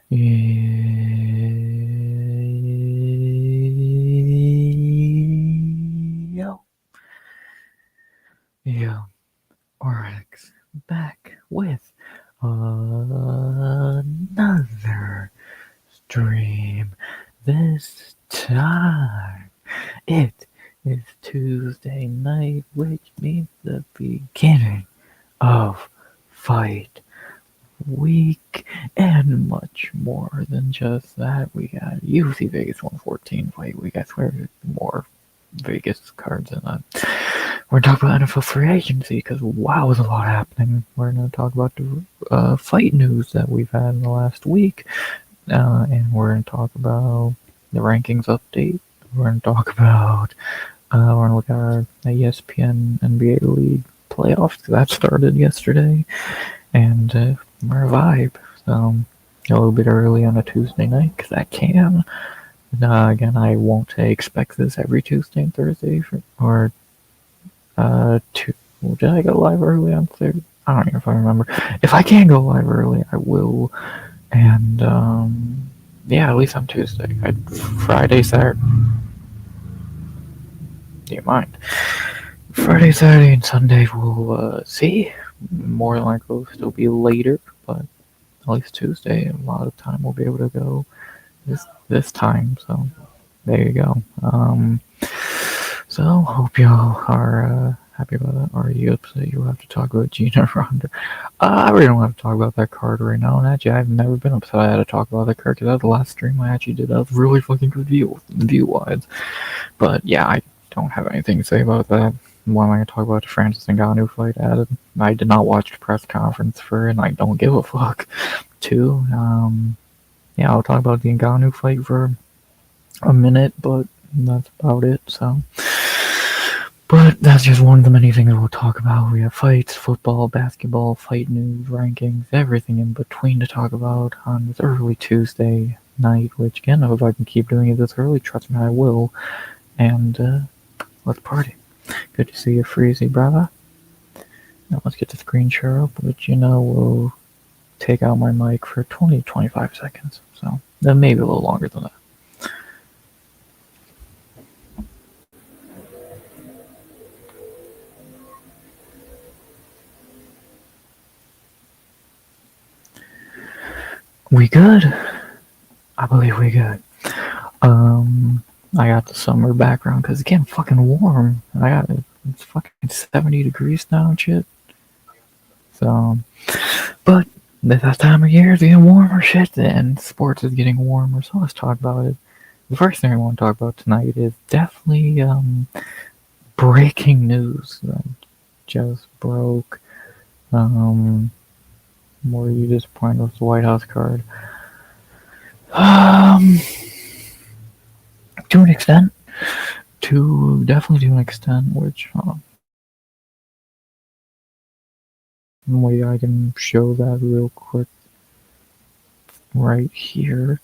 Yo, yo, RX back with another stream. This time it is Tuesday night, which means the beginning of fight week, and much more than just that. We got UFC Vegas 114 fight week. I swear, more Vegas cards than that. We're gonna talk about NFL free agency because wow, there's a lot happening. We're gonna talk about the fight news that we've had in the last week, and we're gonna talk about the rankings update. We're gonna talk about we're gonna look at our ESPN NBA League playoffs that started yesterday, and our vibe. So a little bit early on a Tuesday night because I can. Again, I won't expect this every Tuesday and Thursday or did I go live early on Thursday? I don't even if I remember. If I can go live early, I will. And yeah, at least on Tuesday. Friday, Saturday. Do you mind? Friday, Saturday, and Sunday we'll see. More than likely it'll still be later, but at least Tuesday, a lot of time we'll be able to go this time. So there you go. So hope y'all are happy about that. Are you upset you'll have to talk about Gina Ronda? I really don't have to talk about that card right now. And actually, I've never been upset I had to talk about that card because that was the last stream I actually did. That was really fucking good view-wise. But yeah, I don't have anything to say about that. What am I going to talk about the Francis Ngannou fight added? I did not watch the press conference for it, and I don't give a fuck. Two, yeah, I'll talk about the Ngannou fight for a minute, but that's about it, so. But that's just one of the many things we'll talk about. We have fights, football, basketball, fight news, rankings, everything in between to talk about on this early Tuesday night, which again, if I can keep doing it this early, trust me, I will. And let's party. Good to see you, Freezy, brother. Now let's get the screen share up, which, will take out my mic for 20 to 25 seconds. So, then maybe a little longer than that. We good? I believe we good. I got the summer background because it's getting fucking warm. It's fucking 70 degrees now and shit. So, but that time of year is getting warmer shit, and sports is getting warmer. So let's talk about it. The first thing I want to talk about tonight is definitely breaking news that just broke. Were you disappointed with the White House card? To an extent. Definitely to an extent, which way I can show that real quick right here.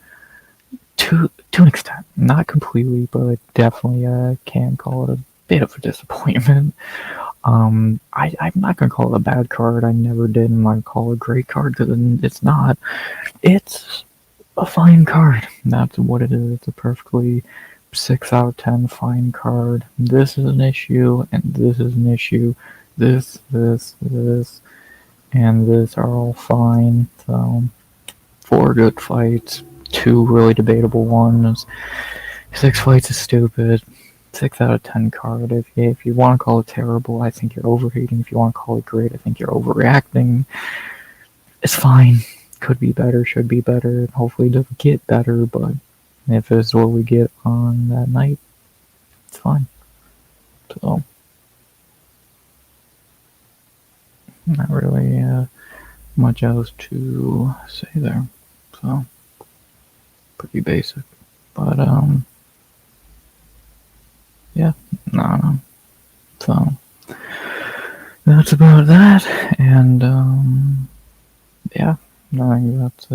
To an extent, not completely, but I definitely can call it a bit of a disappointment. I'm not gonna call it a bad card. I never did. I'm not gonna call it a great card because it's not. It's a fine card. That's what it is. It's a perfectly 6 out of 10 fine card. This is an issue, and this is an issue. This, and this are all fine. So, 4 good fights, 2 really debatable ones. 6 fights is stupid. 6 out of 10 card. If you want to call it terrible, I think you're overhating. If you want to call it great, I think you're overreacting. It's fine. Could be better, should be better. Hopefully it doesn't get better, but if it's what we get on that night, it's fine. So, not really much else to say there. So, pretty basic. But, yeah, no. So, that's about that, and, yeah, I think that's,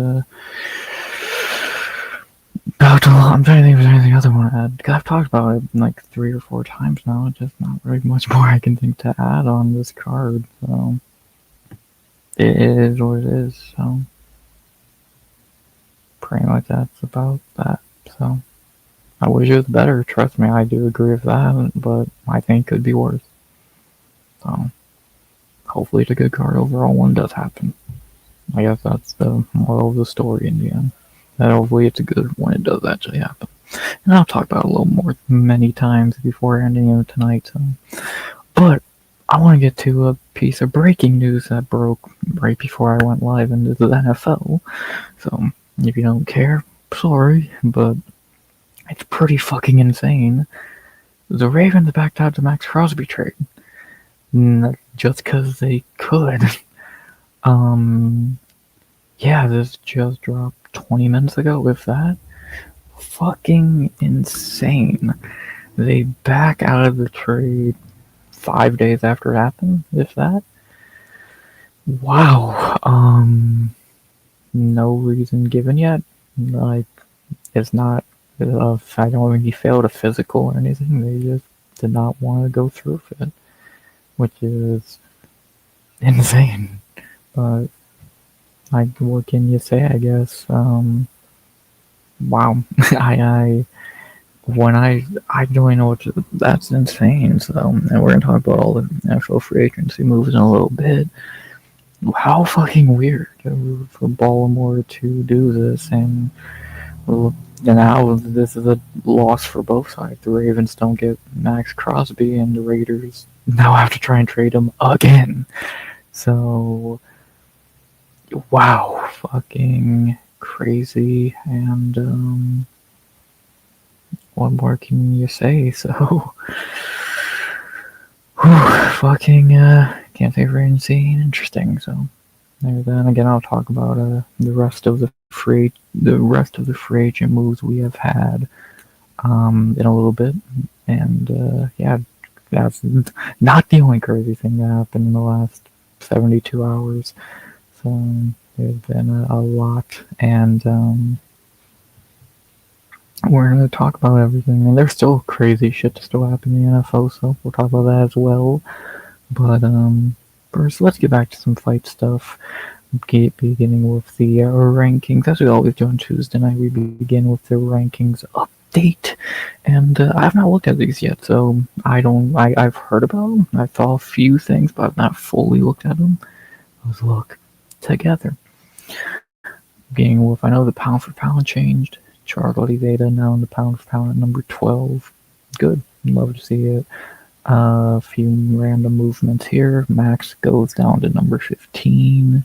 I'm trying to think if there's anything else I want to add. I've talked about it like 3 or 4 times now. Just not really much more I can think to add on this card. So it is what it is. So pretty much that's about that. So I wish it was better. Trust me, I do agree with that, but I think it could be worse. So hopefully it's a good card overall when it does happen. I guess that's the moral of the story in the end. That hopefully it's good when it does actually happen. And I'll talk about it a little more many times before ending it tonight. So. But I want to get to a piece of breaking news that broke right before I went live into the NFL. So if you don't care, sorry, but it's pretty fucking insane. The Ravens backed out the Max Crosby trade. Just because they could. Yeah, this just dropped 20 minutes ago with that. Fucking insane. They back out of the trade 5 days after it happened, if that. Wow. No reason given yet. Like, it's not. I don't think he failed a physical or anything. They just did not want to go through with it, which is insane. But what can you say? I guess. Wow. I when I don't really know what to, that's insane. So, and we're gonna talk about all the NFL free agency moves in a little bit. How fucking weird for Baltimore to do this, and now this is a loss for both sides. The Ravens don't get Max Crosby, and the Raiders now have to try and trade him again. So, wow, fucking crazy, and what more can you say? So, fucking can't say very insane, interesting. So, then again, I'll talk about the rest of the free agent moves we have had in a little bit, and yeah, that's not the only crazy thing that happened in the last 72 hours. So there's been a lot, and we're gonna talk about everything. And there's still crazy shit to still happen in the NFL, so we'll talk about that as well. But first, let's get back to some fight stuff. Beginning with the rankings, as we always do on Tuesday night, we begin with the rankings update, and I have not looked at these yet, so I've heard about them. I saw a few things, but I've not fully looked at them. Let's look together. Beginning with, I know the pound for pound changed. Charles Oliveira now in the pound for pound at number 12. Good, love to see it. A few random movements here. Max goes down to number 15.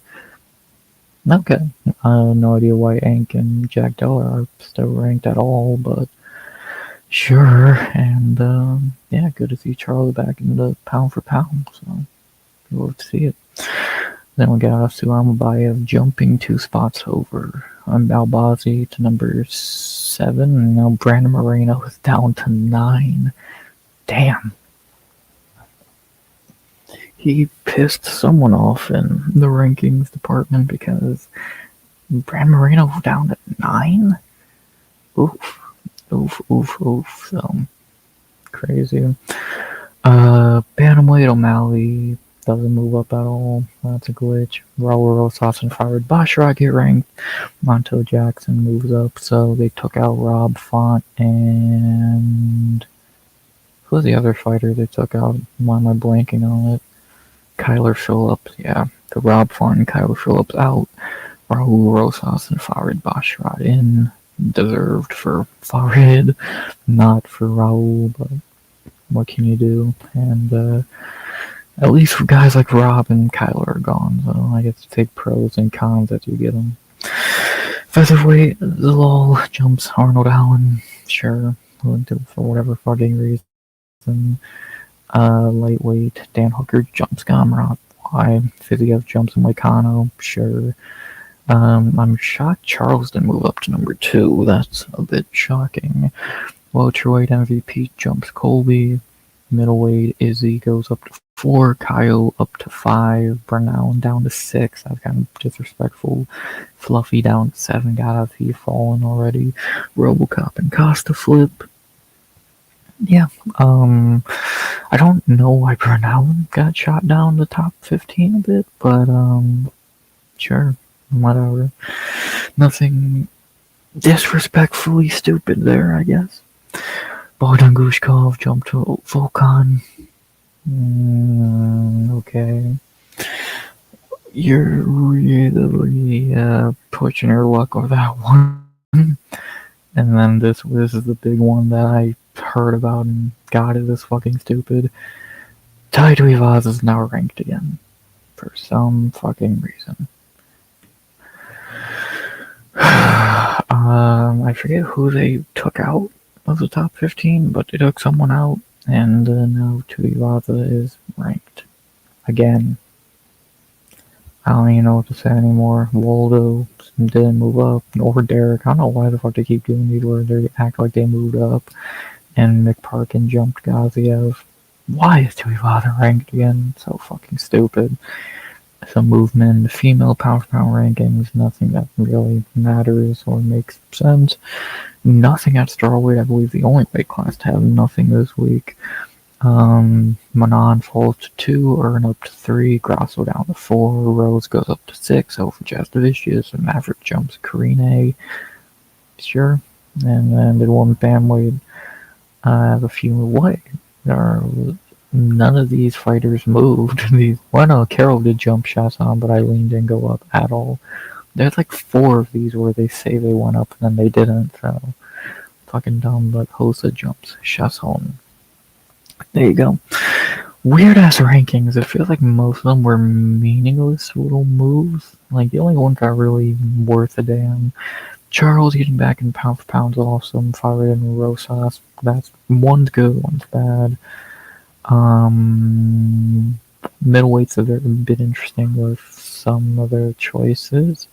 Okay. No idea why Ank and Jack Della are still ranked at all, but sure. And yeah, good to see Charlie back in the pound for pound. So love to see it. Then we got Suamabayev jumping 2 spots over Albazi to number 7. And now Brandon Moreno is down to 9. Damn. He pissed someone off in the rankings department because Brandon Moreno down to 9? Oof. So, crazy. Bantamweight O'Malley doesn't move up at all. That's a glitch. Raul Rosas and Farid Basharat get ranked. Montel Jackson moves up, so they took out Rob Font and... who was the other fighter they took out? Why am I blanking on it? Kyler Phillips, yeah. The Rob Font and Kyler Phillips out. Raul Rosas and Farid Basharat in. Deserved for Farid, not for Raul, but what can you do? And at least for guys like Rob and Kyler are gone, so I get to take pros and cons as you get them. Featherweight, Zalal jumps Arnold Allen, sure, for whatever fucking reason. Lightweight, Dan Hooker jumps Gamrot, why? Fiziev jumps Moicano, sure. I'm shocked Charles didn't move up to number 2, that's a bit shocking. Welterweight MVP jumps Colby. Middleweight Izzy goes up to 4, Kyle up to 5, Brown down to 6. That's kind of disrespectful. Fluffy down to 7. Gotta be fallen already. Robocop and Costa flip. Yeah. I don't know why Brown got shot down the top 15 a bit, but sure, whatever. Nothing disrespectfully stupid there, I guess. Bogdan Gushkov jumped to Volkan. Okay. You're really pushing your luck with that one. And then this is the big one that I heard about, and God, is this fucking stupid. Tai Tuivasa is now ranked again for some fucking reason. I forget who they took out of the top 15, but they took someone out, and now Tuivasa is ranked again. I don't even know what to say anymore. Waldo didn't move up, or Derek. I don't know why the fuck they keep doing these where they act like they moved up. And McParkin jumped Gaziev. Why is Tuivasa ranked again? So fucking stupid. Some movement, female pound-for-pound rankings, nothing that really matters or makes sense. Nothing at strawweight. I believe the only weight class to have nothing this week. Manon falls to 2, Earn up to 3, Grasso down to 4, Rose goes up to 6, over Jastovicius, and Maverick jumps Karine. Sure. And then the woman family have a few away. None of these fighters moved. No, Carol did jump shots on, but Eileen didn't go up at all. There's like 4 of these where they say they went up and then they didn't, so fucking dumb, but Hosa jumps Chasson. There you go. Weird ass rankings. It feels like most of them were meaningless little moves. Like the only one got really worth a damn. Charles getting back in pound for pound is awesome. Farid and Rosas. That's one's good, one's bad. Middleweights have been interesting with some of their choices.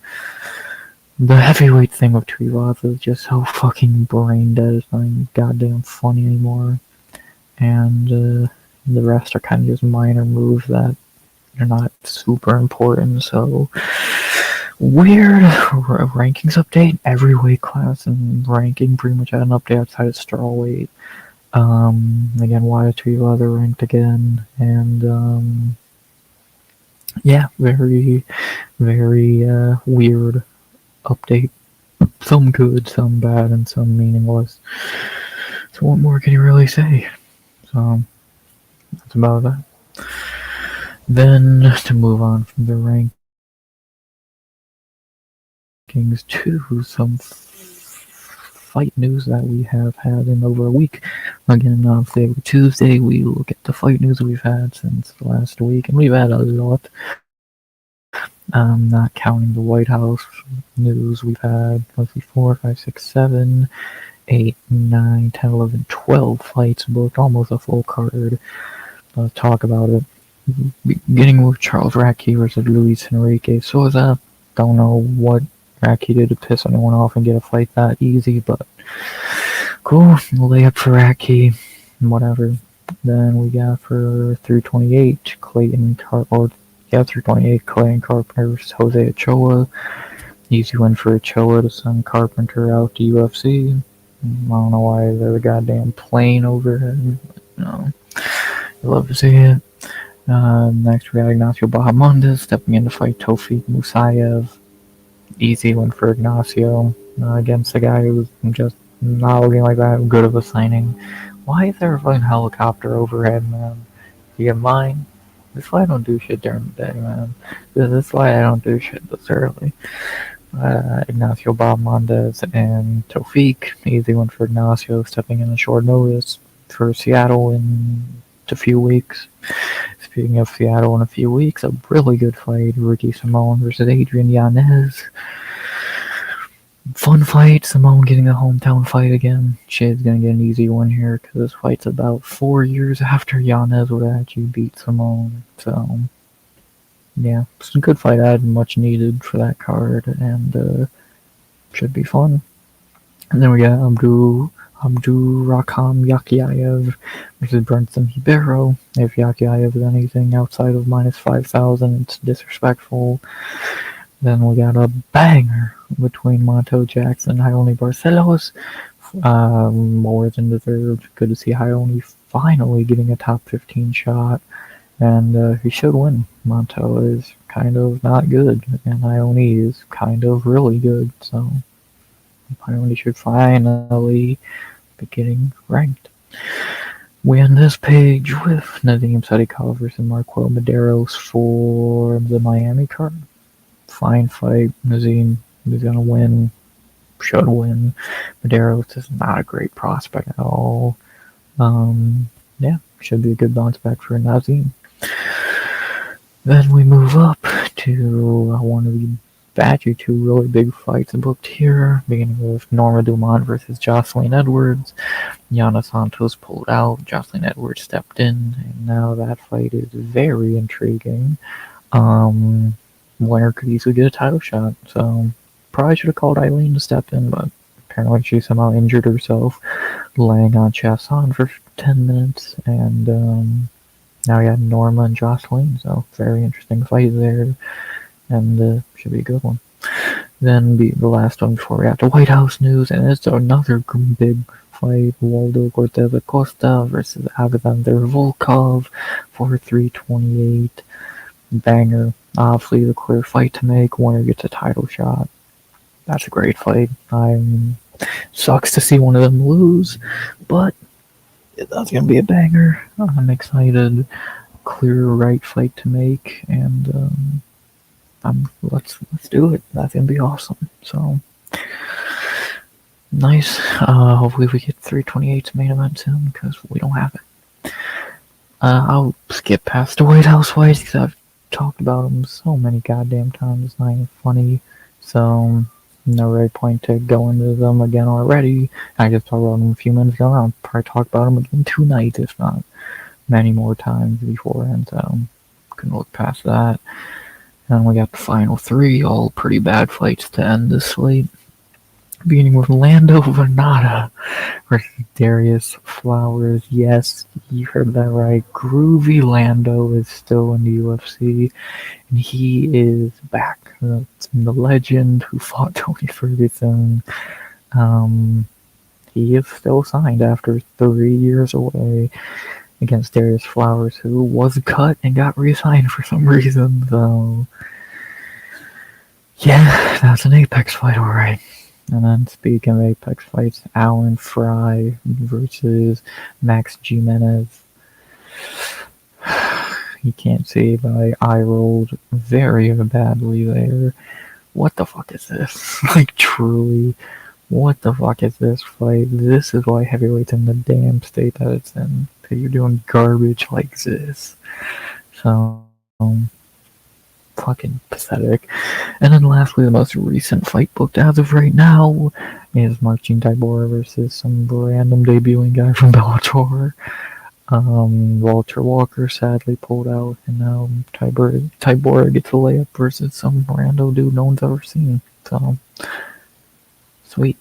The heavyweight thing with Tuivasa is just so fucking brain dead. It's not even goddamn funny anymore. And the rest are kind of just minor moves that are not super important. So weird rankings update. Every weight class and ranking pretty much had an update outside of strawweight. Again, Wyatt Tuivasa ranked again, and yeah, very weird update. Some good, some bad, and some meaningless. So what more can you really say? So that's about that. Then to move on from the rankings to some fight news that we have had in over a week. Again, every Tuesday we look at the fight news we've had since last week, and we've had a lot. Not counting the White House news, we've had, let's see, 4, 5, 6, 7, 8, 9, 10, 11, 12 fights booked, almost a full card. Let's talk about it. Beginning with Charles Radtke versus Luis Enrique Souza. Don't know what Radtke did to piss anyone off and get a fight that easy, but cool. Layup for Radtke. Whatever. Then we got for 328 Clayton 328 Clayton Carpenter versus Jose Ochoa. Easy win for Ochoa to send Carpenter out to UFC. I don't know why there's a goddamn plane overhead. No. I love to see it. Next we got Ignacio Bahamondes stepping in to fight Tofik Musayev. Easy win for Ignacio against a guy who's just not looking like that good of a signing. Why is there a fucking helicopter overhead, man? You get mine? This is why I don't do shit during the day, man. This is why I don't do shit this early. Ignacio Bahamondes and Tofik. Easy win for Ignacio, stepping in at short notice for Seattle in a few weeks. Speaking of Seattle in a few weeks, a really good fight. Ricky Simon versus Adrian Yanez. Fun fight. Simone getting a hometown fight again. She's gonna get an easy win here because this fight's about 4 years after Yanez would actually beat Simone. So yeah, it's a good fight. I had much needed for that card, and should be fun. And then we got Abdurrahman Yakiayev versus Brunson Ribeiro. If Yakiayev is anything outside of minus 5,000, it's disrespectful. Then we got a banger between Monto Jackson and Ione Barcelos. More than deserved. Good to see Ione finally getting a top 15 shot. And he should win. Monto is kind of not good, and Ione is kind of really good. So Apparently should finally be getting ranked. We end this page with Nadim Sadikov versus Marquel Medeiros for the Miami card. Fine fight. Nadim is gonna win. Should win. Medeiros is not a great prospect at all. Yeah, should be a good bounce back for Nazim. Then we move up to one of the actually two really big fights booked here, beginning with Norma Dumont versus Jocelyn Edwards. Yana Santos pulled out, Jocelyn Edwards stepped in, and now that fight is very intriguing. Winner could easily get a title shot, so probably should have called Eileen to step in, but apparently she somehow injured herself, laying on Chasson for 10 minutes, and now we got Norma and Jocelyn, so very interesting fight there, and should be a good one. Then the last one before we have the White House news, and it's another big fight, Waldo Cortez Acosta versus Alexander Volkov for 328. Banger. Obviously the clear fight to make, winner gets a title shot. That's a great fight. Sucks to see one of them lose, but that's gonna be a banger. I'm excited. Clear right fight to make, and let's do it. That's gonna be awesome. So nice. Hopefully we get 328's main event soon because we don't have it. I'll skip past the White House fights because I've talked about them so many goddamn times. It's not even funny. So no really point to go into them again already. I just talked about them a few minutes ago. I'll probably talk about them again tonight, if not many more times beforehand. So couldn't look past that. And we got the final three, all pretty bad fights to end this slate. Beginning with Lando Venata versus Darius Flowers. Yes, you heard that right. Groovy Lando is still in the UFC, and he is back. The legend who fought Tony Ferguson. He is still signed after 3 years away against Darius Flowers, who was cut and got re-signed for some reason. So, yeah, that's an Apex fight, alright. And then speaking of Apex fights, Alan Fry versus Max Jimenez. You can't see, but I rolled very badly there. What the fuck is this? Like, truly, what the fuck is this fight? This is why heavyweight's in the damn state that it's in. Because you're doing garbage like this. So, fucking pathetic. And then lastly, the most recent fight booked as of right now is Marcin Tybura versus some random debuting guy from Bellator. Walter Walker sadly pulled out, and now Tybura gets a layup versus some rando dude no one's ever seen. So, sweet.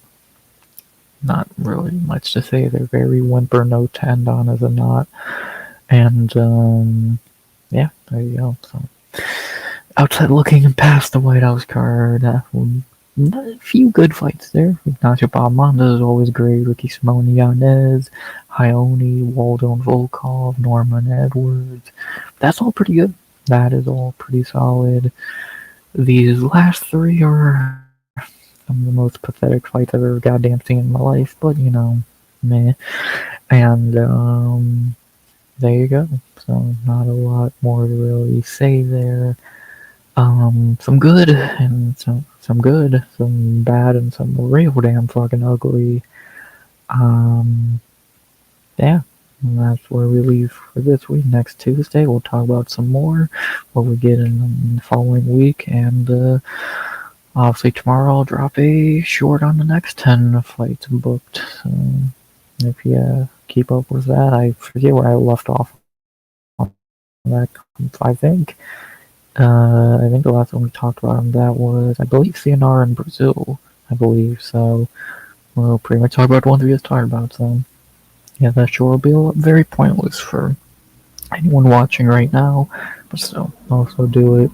Not really much to say. They're very whimper no to end on as a knot. And, yeah, there you go. So, outside looking past the White House card, a few good fights there. Ignacio Bahamondes is always great. Ricky Simone Yanez, Ione, Waldo and Volkov, Norman Edwards. That's all pretty good. That is all pretty solid. These last three are some of the most pathetic fights I've ever goddamn seen in my life, but meh. And there you go. So not a lot more to really say there. Some good and some good, some bad, and some real damn fucking ugly. Yeah, and that's where we leave for this week. Next Tuesday, we'll talk about some more, what we get in the following week, and obviously tomorrow I'll drop a short on the next 10 fights booked. So if you keep up with that, I forget where I left off on that, I think. I think the last one we talked about on that was, I believe, CNR in Brazil. I believe so. We'll pretty much talk about the ones we just talked about. So, yeah, that sure will be very pointless for anyone watching right now, but still, also do it.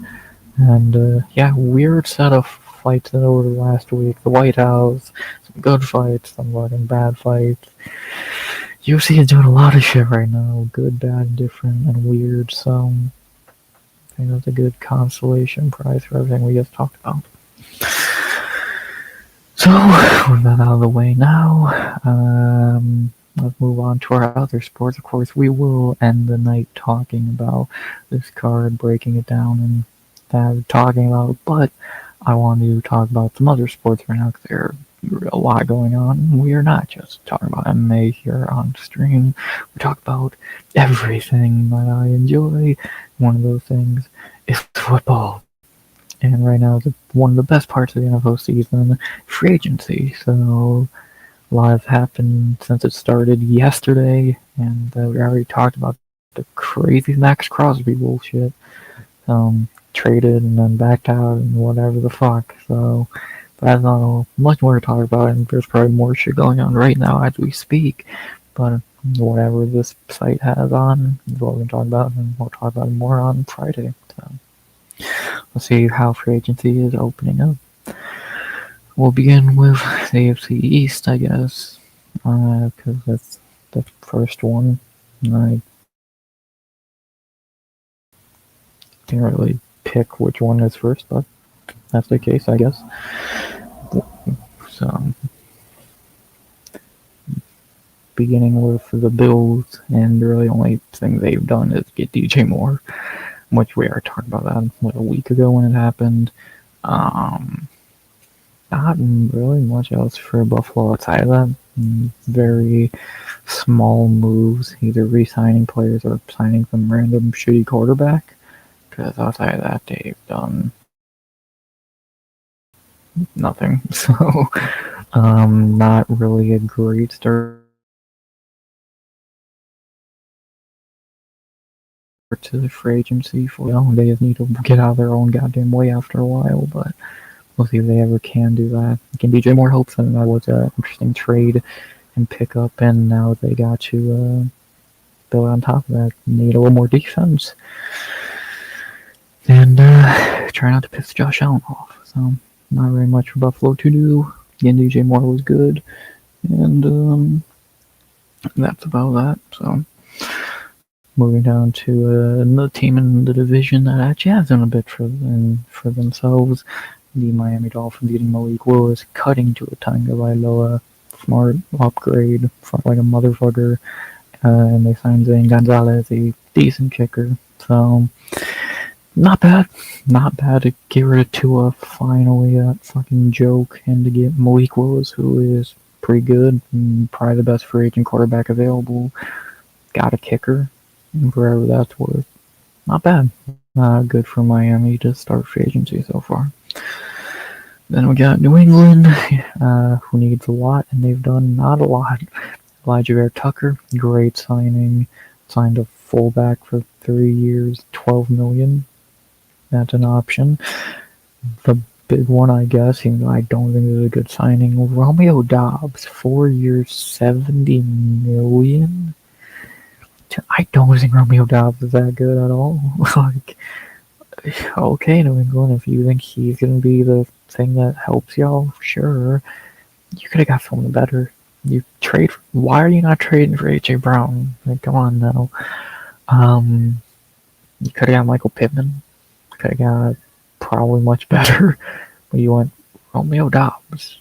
And yeah, weird set of fights over the last week. The White House, some good fights, some fucking bad fights. UFC is doing a lot of shit right now. Good, bad, different, and weird. So I think that's a good consolation prize for everything we just talked about. So, with that out of the way now, let's move on to our other sports. Of course, we will end the night talking about this card, breaking it down, and talking about it, but I want to talk about some other sports right now because there's a lot going on. We are not just talking about MMA here on stream. We talk about everything that I enjoy. One of those things is football. And right now is one of the best parts of the NFL season, free agency. So a lot has happened since it started yesterday, and we already talked about the crazy Max Crosby bullshit. Traded and then backed out and whatever the fuck. So that's not much more to talk about, and there's probably more shit going on right now as we speak. But whatever this site has on is what we're going to talk about, and we'll talk about it more on Friday. So let's see how free agency is opening up. We'll begin with the AFC East, I guess, because that's the first one. I can't really pick which one is first, but that's the case, I guess. So, beginning with the Bills, and the really only thing they've done is get DJ Moore, which we already talked about that a week ago when it happened. Not really much else for Buffalo outside of that. Very small moves, either re-signing players or signing some random shitty quarterback. Because outside of that, they've done nothing. So, not really a great start to the free agency for them. They just need to get out of their own goddamn way after a while, but we'll see if they ever can do that. Again, DJ Moore helps them. That was an interesting trade and pick up, and now they got to build on top of that. Need a little more defense. And try not to piss Josh Allen off. So, not very much for Buffalo to do. Again, DJ Moore was good. And that's about that. So, moving down to another team in the division that actually has done a bit for themselves. The Miami Dolphins getting Malik Willis, cutting to a Tagovailoa, smart upgrade from like a motherfucker. And they signed Zane Gonzalez, a decent kicker. So, not bad. Not bad to get rid of Tua, finally, that fucking joke, and to get Malik Willis, who is pretty good, and probably the best free agent quarterback available. Got a kicker, wherever that's worth. Not bad. Good for Miami to start free agency so far. Then we got New England, who needs a lot, and they've done not a lot. Elijah Vera Tucker, great signing. Signed a fullback for 3 years, $12 million. That's an option. The big one, I guess, even though I don't think it's a good signing, Romeo Doubs, 4 years, $70 million. I don't think Romeo Doubs is that good at all. Like, okay, New England, if you think he's going to be the thing that helps y'all, sure. You could have got someone better. Why are you not trading for A.J. Brown? Like, come on now. You could have got Michael Pittman. Could have got probably much better. But you went Romeo Doubs.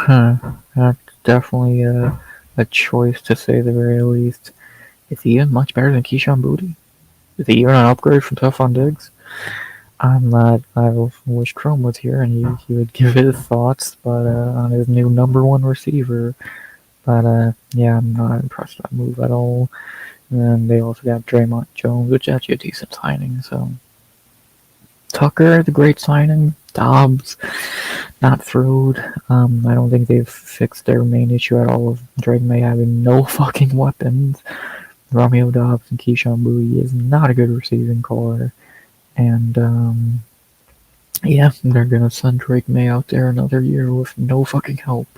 That's definitely a choice to say the very least. Is he even much better than Keyshawn Boutte? Is he even an upgrade from Stephon Diggs? I'm not. I wish Chrome was here and he would give his thoughts, but on his new number one receiver. But yeah, I'm not impressed with that move at all. And then they also got Draymond Jones, which is actually a decent signing. So Tucker, the great signing. Dobbs, not thrilled. I don't think they've fixed their main issue at all of Drake May having no fucking weapons. Romeo Doubs and Keyshawn Boutte is not a good receiving core. And yeah, they're gonna send Drake May out there another year with no fucking help.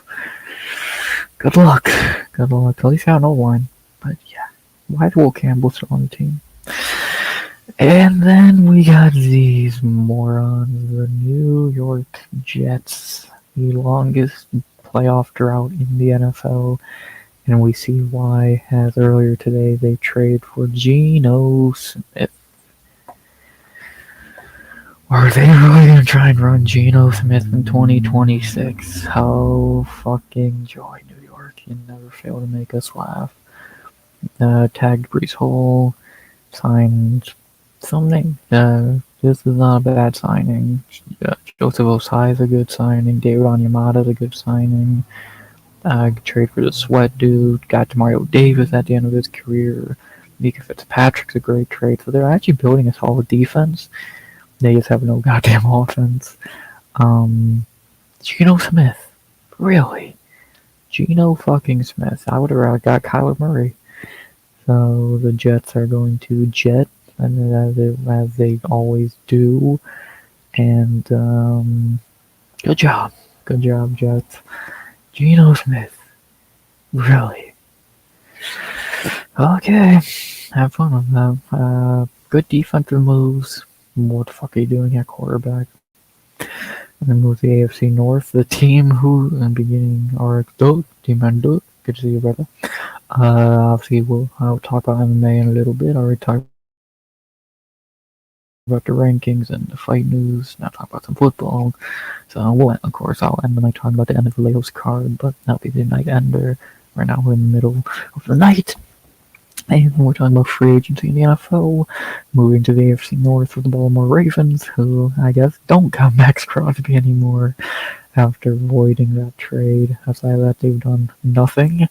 Good luck. Good luck. At least I don't know one. But yeah, why is Will Campbell still on the team? And then we got these morons, the New York Jets, the longest playoff drought in the NFL. And we see why, as earlier today, they trade for Geno Smith. Are they really gonna try and run Geno Smith in 2026? How fucking joy, New York. You never fail to make us laugh. Tagged Brees Hall, signed something. This is not a bad signing. Joseph Osai is a good signing. David Onyemata is a good signing. Trade for the Sweat dude. Got Mario Davis at the end of his career. Mika Fitzpatrick's a great trade. So they're actually building a solid defense. They just have no goddamn offense. Geno Smith. Really? Geno fucking Smith. I would have got Kyler Murray. So the Jets are going to jet, as they always do. And good job. Good job, Jets. Geno Smith. Really? Okay. Have fun with that. Good defensive moves. What the fuck are you doing at quarterback? And then move to the AFC North. The team who, in the beginning, are Doug. Team and Doug. Good to see you, brother. Obviously, I'll talk about MMA in a little bit. I already talked about the rankings and the fight news. Now talk about some football. So of course, I'll end the night talking about the end of the Leo's card, but that'll be the night ender. Right now, we're in the middle of the night. And we're talking about free agency in the NFL, moving to the AFC North with the Baltimore Ravens, who I guess don't got Max Crosby anymore after voiding that trade. Outside of that, they've done nothing,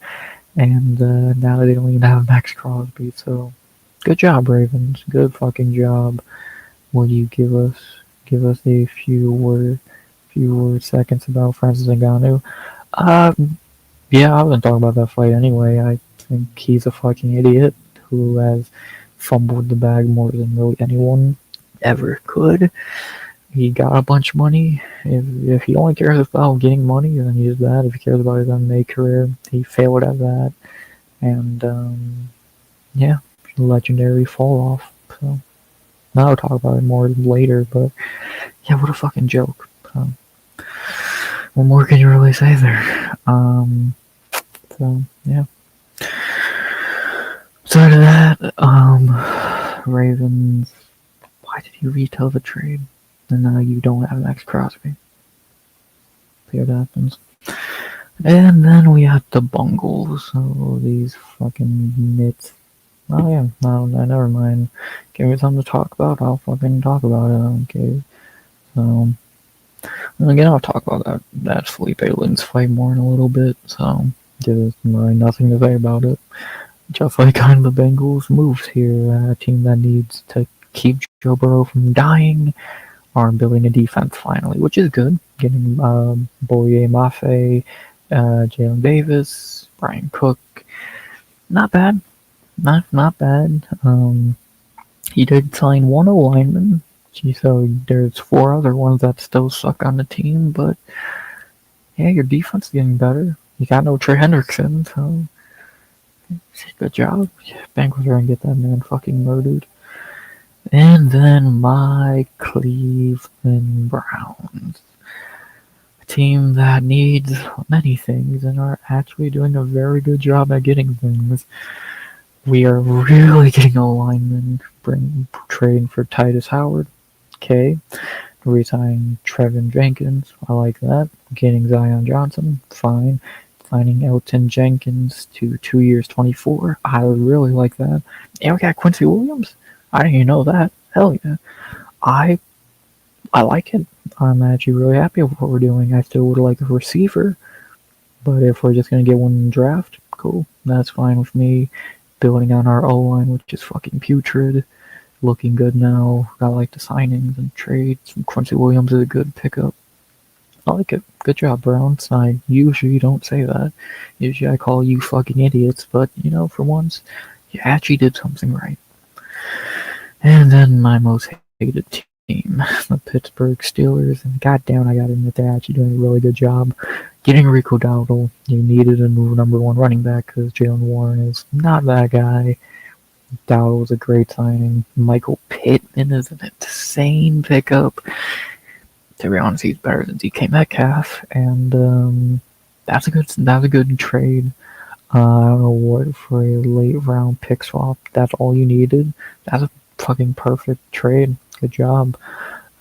and now they don't even have Max Crosby. So, good job, Ravens. Good fucking job. Will you give us a few word seconds about Francis Ngannou? Yeah, I was gonna talk about that fight anyway. I think he's a fucking idiot who has fumbled the bag more than really anyone ever could. He got a bunch of money. If he only cares about getting money, then he's bad. If he cares about his MMA career, he failed at that. And yeah, legendary fall off. So now I'll talk about it more later. But yeah, what a fucking joke. So, what more can you really say there? So yeah. Aside of that, Ravens. Why did you retell the trade? And now you don't have Max Crosby. See what happens. And then we had the Bungles. So these fucking nits. Oh yeah, no, never mind. Give me something to talk about. I'll fucking talk about it. Okay. So again, I'll talk about that Felipe Lins fight more in a little bit. So there's really nothing to say about it. Just like kind of the Bengals moves here, a team that needs to keep Joe Burrow from dying, are building a defense finally, which is good. Getting Boye Mafe, Jalen Davis, Brian Cook, not bad, not bad. He did sign one lineman, so there's 4 other ones that still suck on the team, but yeah, your defense is getting better. You got no Trey Hendrickson, so good job. Bengals are gonna get that man fucking murdered. And then my Cleveland Browns. A team that needs many things and are actually doing a very good job at getting things. We are really getting a lineman, trading for Titus Howard. Okay. Resigning Trevin Jenkins. I like that. Getting Zion Johnson. Fine. Signing Elton Jenkins to 2 years, 24. I really like that. And we got Quincy Williams. I didn't even know that. Hell yeah. I like it. I'm actually really happy with what we're doing. I still would like a receiver. But if we're just going to get one in the draft, cool. That's fine with me. Building on our O-line, which is fucking putrid. Looking good now. I like the signings and trades. Quincy Williams is a good pickup. I like it. Good job, Browns. I usually don't say that. Usually I call you fucking idiots, but, for once, you actually did something right. And then my most hated team, the Pittsburgh Steelers. And goddamn, I gotta admit, they're actually doing a really good job getting Rico Dowdle. You needed a new number 1 running back because Jalen Warren is not that guy. Dowdle was a great signing. Michael Pittman is an insane pickup. To be honest, he's better than DK Metcalf, and that's a good trade. I don't know what for a late round pick swap. That's all you needed. That's a fucking perfect trade. Good job.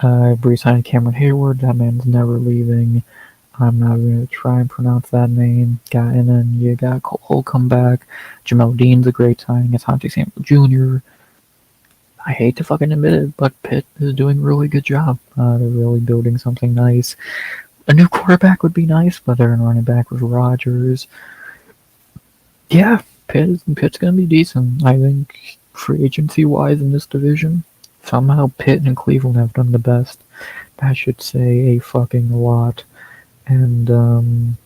Re-signed Cameron Hayward. That man's never leaving. I'm not even going to try and pronounce that name. And then you got Cole come back. Jamel Dean's a great signing. Asante Samuel Jr. I hate to fucking admit it, but Pitt is doing a really good job. They're really building something nice. A new quarterback would be nice, but they're in running back with Rodgers. Yeah, Pitt's gonna be decent. I think free agency wise in this division, somehow Pitt and Cleveland have done the best. That should say a fucking lot. And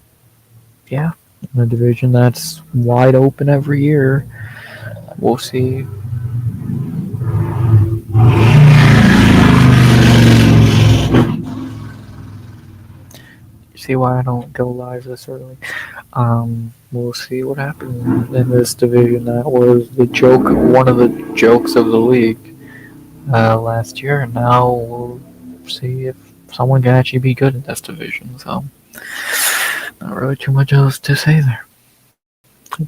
yeah, in a division that's wide open every year. We'll see. See why I don't go live this early. We'll see what happens in this division. That was the joke, one of the jokes of the league last year, and now we'll see if someone can actually be good in this division. So, not really too much else to say there.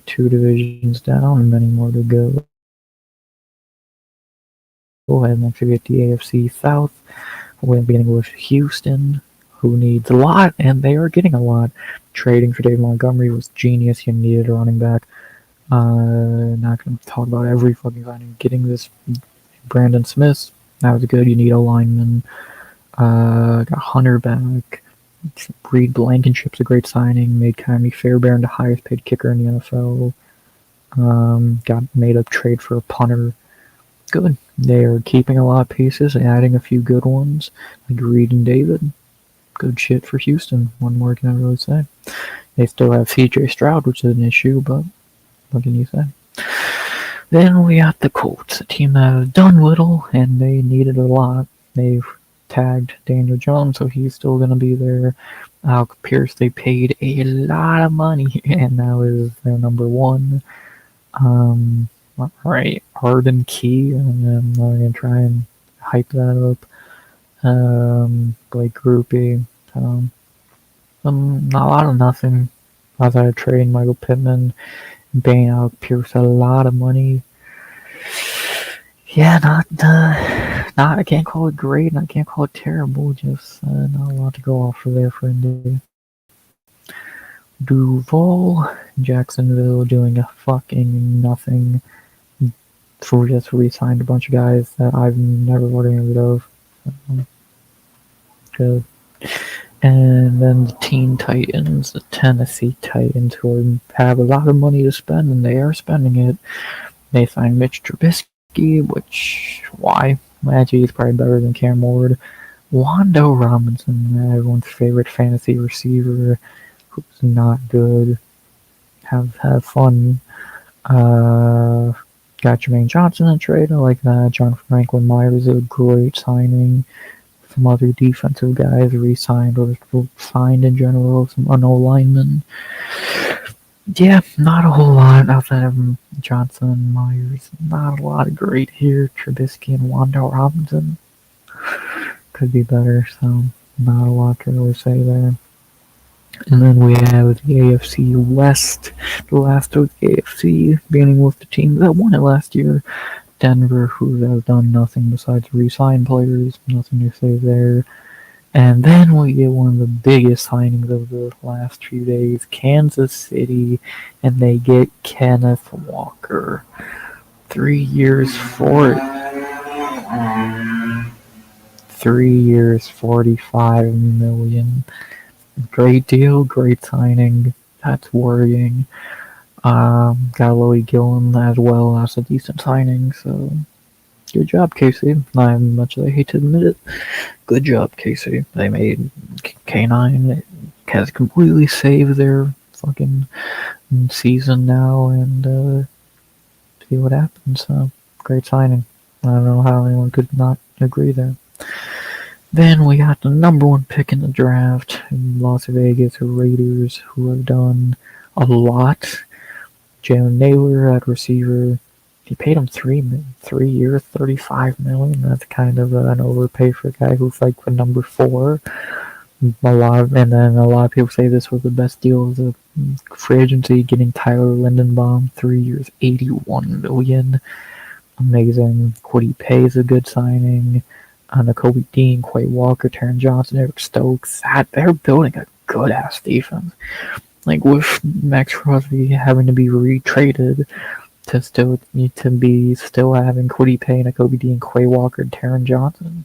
2 divisions down, and many more to go. And next we get the AFC South. We're beginning with Houston, who needs a lot, and they are getting a lot. Trading for David Montgomery was genius. You needed a running back. Not going to talk about every fucking signing. Getting this Brandon Smith, that was good. You need a lineman. Got Hunter back. Reed Blankenship's a great signing. Made Kyrie Fairbairn the highest paid kicker in the NFL. Got made a trade for a punter. Good. They are keeping a lot of pieces and adding a few good ones, like Reed and David. Good shit for Houston. What more can I really say? They still have CJ Stroud, which is an issue, but what can you say? Then we got the Colts, a team that has done little, and they needed a lot. They've tagged Daniel Jones, so he's still going to be there. Alec Pierce, they paid a lot of money, and now is their number one. Right, Arden Key, and I'm not going to try and hype that up. Blake Groupie, not a lot of nothing. Outside of trading Michael Pittman and paying Alec Pierce a lot of money. Yeah, not I can't call it great, and I can't call it terrible. Just not a lot to go off of there for Indy. Duval, Jacksonville doing a fucking nothing. For just re-signed a bunch of guys that I've never would have rid of. Good. And then the Teen Titans, the Tennessee Titans, who have a lot of money to spend, and they are spending it. They signed Mitch Trubisky, which, why? Actually, he's probably better than Cam Ward. Wando Robinson, everyone's favorite fantasy receiver, who's not good. Have fun. Got Jermaine Johnson in trade. I like that. John Franklin Myers is a great signing. Some other defensive guys re-signed or signed in general. Some unknown linemen. Yeah, not a whole lot outside of Johnson and Myers. Not a lot of great here. Trubisky and Wando Robinson could be better, so not a lot to really say there. And then we have the AFC West, the last of the AFC, beginning with the team that won it last year. Denver, who has done nothing besides re-sign players, nothing to say there. And then we get one of the biggest signings of the last few days, Kansas City, and they get Kenneth Walker. 3 years for it. 3 years, $45 million. Great deal, great signing. That's worrying. Got Louis Gillen as well as a decent signing, so good job, Casey. Not as much as I hate to admit it. Good job, Casey. They made K9 has completely saved their fucking season now, and see what happens. So, great signing. I don't know how anyone could not agree there. Then we got the number one pick in the draft, Las Vegas Raiders, who have done a lot. Jalen Naylor at receiver. He paid him 3 years, $35 million. That's kind of an overpay for a guy who's like the number 4. And then a lot of people say this was the best deal of the free agency, getting Tyler Lindenbaum, 3 years, $81 million. Amazing. Kwity Paye is a good signing. Kobe Dean, Quay Walker, Taron Johnson, Eric Stokes. They're building a good ass defense. Like with Max Crosby having to be retraded to still having Kwity Paye, Kobe Dean, Quay Walker, and Taron Johnson.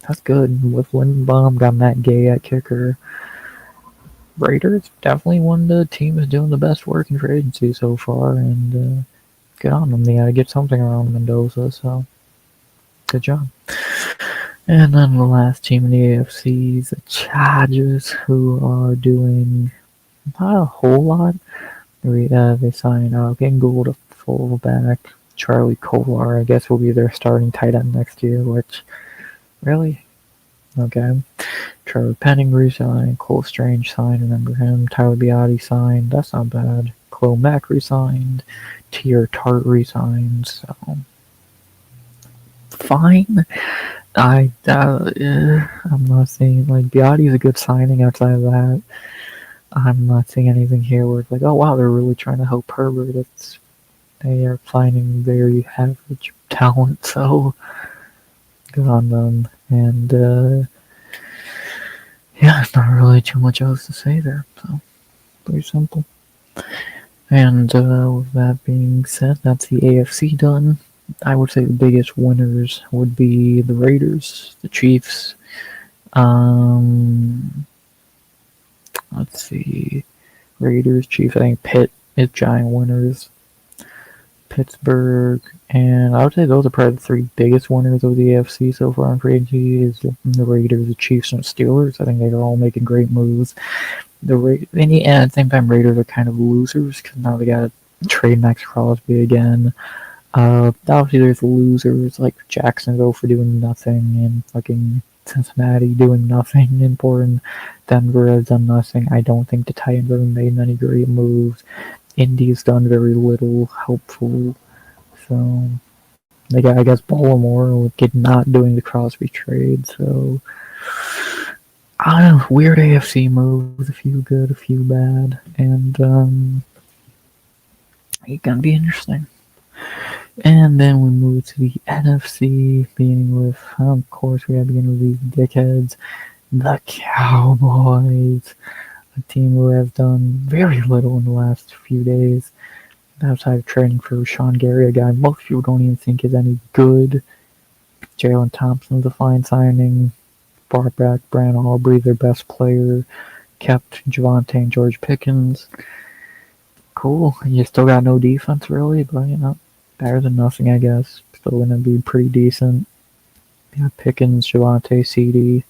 That's good. With Lindenbaum, got Matt Gay at kicker. Raiders definitely one of the teams doing the best work in free agency so far, and good on them. They gotta get something around Mendoza, so good job. And then the last team in the AFC is the Chargers, who are doing not a whole lot. They signed Ken Gould, a fullback. Charlie Kolar, I guess, will be their starting tight end next year, which, really? Okay. Trevor Penning resigned. Cole Strange signed. Remember him. Tyler Biotti signed. That's not bad. Chloe Mack resigned. Tier Tart resigned. So fine. I'm not saying like Biotti's a good signing. Outside of that, I'm not seeing anything here where it's like, oh wow, they're really trying to help Herbert. They are finding very average talent. So good on them. And yeah, not really too much else to say there. So pretty simple. And with that being said, that's the AFC done. I would say the biggest winners would be the Raiders, the Chiefs. Let's see, Raiders, Chiefs. I think Pitt is giant winners. Pittsburgh, and I would say those are probably the three biggest winners of the AFC so far in free agency. Is the Raiders, the Chiefs, and the Steelers. I think they're all making great moves. And at the same time, Raiders are kind of losers because now they got to trade Max Crosby again. Obviously, there's losers like Jacksonville for doing nothing, and fucking Cincinnati doing nothing. Important. Denver has done nothing. I don't think the Titans haven't made any great moves. Indy's done very little helpful. So they got, I guess, Baltimore with not doing the Crosby trade. So I don't know, weird AFC moves, a few good, a few bad, and it's gonna be interesting. And then we move to the NFC, beginning with, of course, we gotta begin with these dickheads, the Cowboys, a team who have done very little in the last few days, outside of trading for Sean Gary, a guy most people don't even think is any good. Jalen Thompson's a fine signing. Brought back Brandon Aubrey, their best player. Kept Javonte and George Pickens. Cool. You still got no defense, really, but, better than nothing, I guess. Still going to be pretty decent. Yeah, Pickens, Javonte, CD.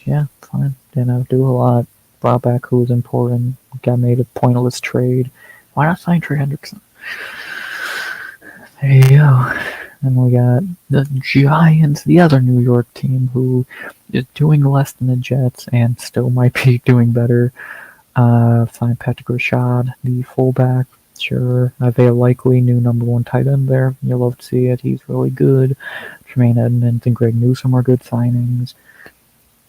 Yeah, fine. Didn't have to do a lot. Brought back who was important. Got made a pointless trade. Why not sign Trey Hendrickson? There you go. And we got the Giants, the other New York team, who is doing less than the Jets and still might be doing better. Signed Patrick Rashad, the fullback. Sure, Isaiah Likely, new number one tight end there. You'll love to see it. He's really good. Tremaine Edmonds and Greg Newsome are good signings.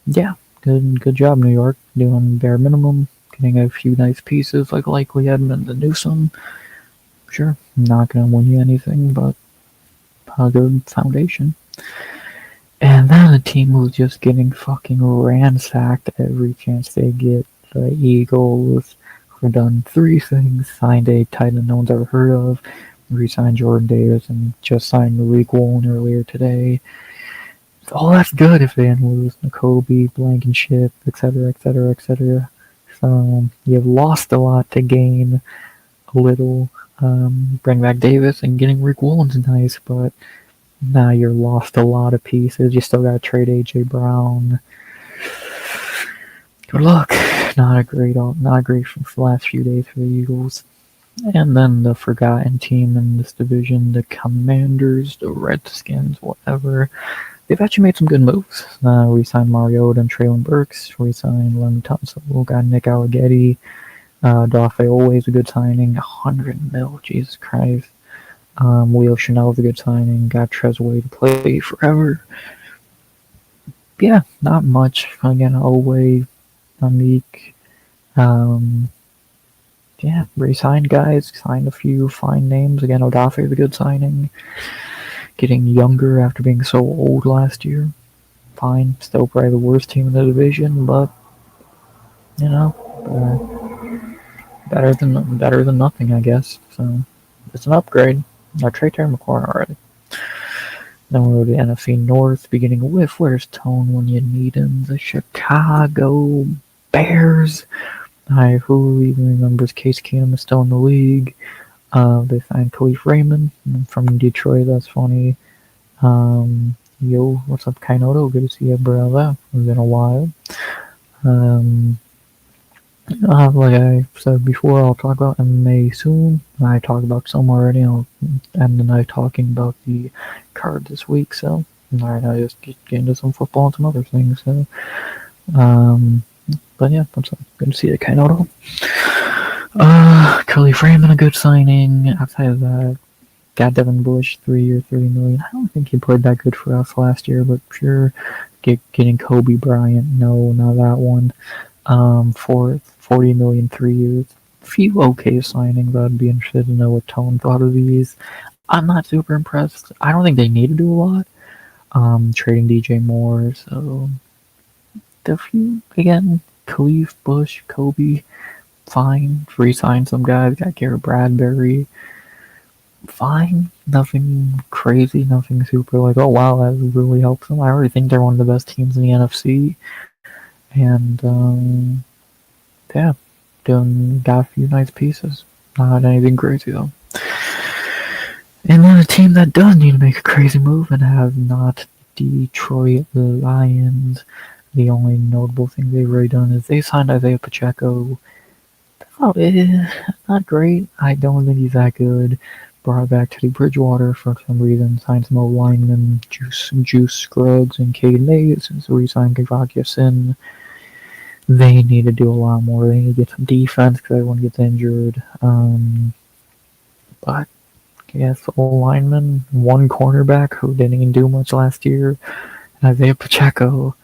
Yeah, good job, New York. Doing bare minimum. Getting a few nice pieces like Likely, Edmonds, and Newsome. Sure, not going to win you anything, but a good foundation. And then a team who's just getting fucking ransacked every chance they get. The Eagles, who have done three things: signed a tight end no one's ever heard of, re-signed Jordan Davis, and just signed Malik Woolen earlier today. So all that's good if they didn't lose Nakobe, Blankenship, etc., etc., etc. So you've lost a lot to gain a little. Bring back Davis and getting Rick Woolen's nice, but now you're lost a lot of pieces. You still got to trade AJ Brown. Good luck. Not great from the last few days for the Eagles. And then the forgotten team in this division, the Commanders, the Redskins, whatever. They've actually made some good moves. Re-signed Mariota and Traylon Burks. Re-signed Lemon Tunsil. Got Nick Alleghetti. Dafe always a good signing. 100 mil, Jesus Christ. Wheel Chanel is a good signing. Got Trezway to play forever. Yeah, not much. Again, Oweh, Amik. Re-signed guys. Signed a few fine names. Again, Odafe is a good signing. getting younger after being so old last year. Fine, still probably the worst team in the division, but you know, better than nothing, I guess. So it's an upgrade. I trade Terry McLaurin already. Then we'll go to the NFC North, beginning with where's Tone when you need him? The Chicago Bears. Who even remembers Case Keenum is still in the league? They signed Khalif Raymond from Detroit. That's funny. Yo, what's up, Kainoto? Good to see you, brother. It's been a while. Um, like I said before, I'll talk about MMA soon. I talked about some already. I'll end the night talking about the card this week. So, alright, I just get into some football and some other things. So, but yeah, what's up? Good to see you, Kainoto. Curly Freeman, a good signing. Outside of that, got Devin Bush, 3 year, $30 million. I don't think he played that good for us last year, but sure. Getting Kobe Bryant, no, not that one. For $40 million, 3 years. Few okay signings. I'd be interested to know what Tone thought of these. I'm not super impressed. I don't think they need to do a lot. Trading DJ Moore, so the few again, Khalif, Bush, Kobe, fine. Re-signed some guys. Got Garrett Bradbury. Fine. Nothing crazy. Nothing super like, oh wow, that really helps them. I already think they're one of the best teams in the NFC. And yeah, got a few nice pieces. Not anything crazy though. And then a team that does need to make a crazy move and have not Detroit Lions. The only notable thing they've really done is they signed Isaiah Pacheco. Oh, not great. I don't think he's that good. Brought back Teddy Bridgewater for some reason. Signed some old linemen, Juice Scruggs and Cade Mays. So re-signed Gavakia Sin. They need to do a lot more. They need to get some defense because everyone gets injured. But yes, old lineman, one cornerback who didn't even do much last year, Isaiah Pacheco.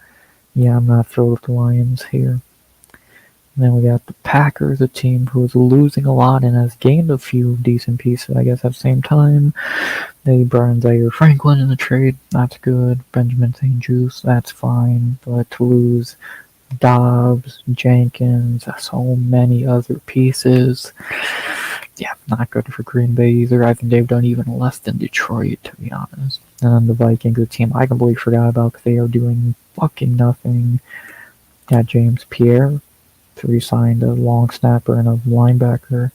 Yeah, I'm not thrilled with the Lions here. And then we got the Packers, a team who is losing a lot and has gained a few decent pieces, I guess, at the same time. They brought in Zaire Franklin in the trade. That's good. Benjamin St. Juste, that's fine. But to lose Dobbs, Jenkins, so many other pieces. Yeah, not good for Green Bay either. I think they've done even less than Detroit, to be honest. And then the Vikings, a team I completely forgot about because they are doing fucking nothing. Got James Pierre. Re-signed a long snapper and a linebacker.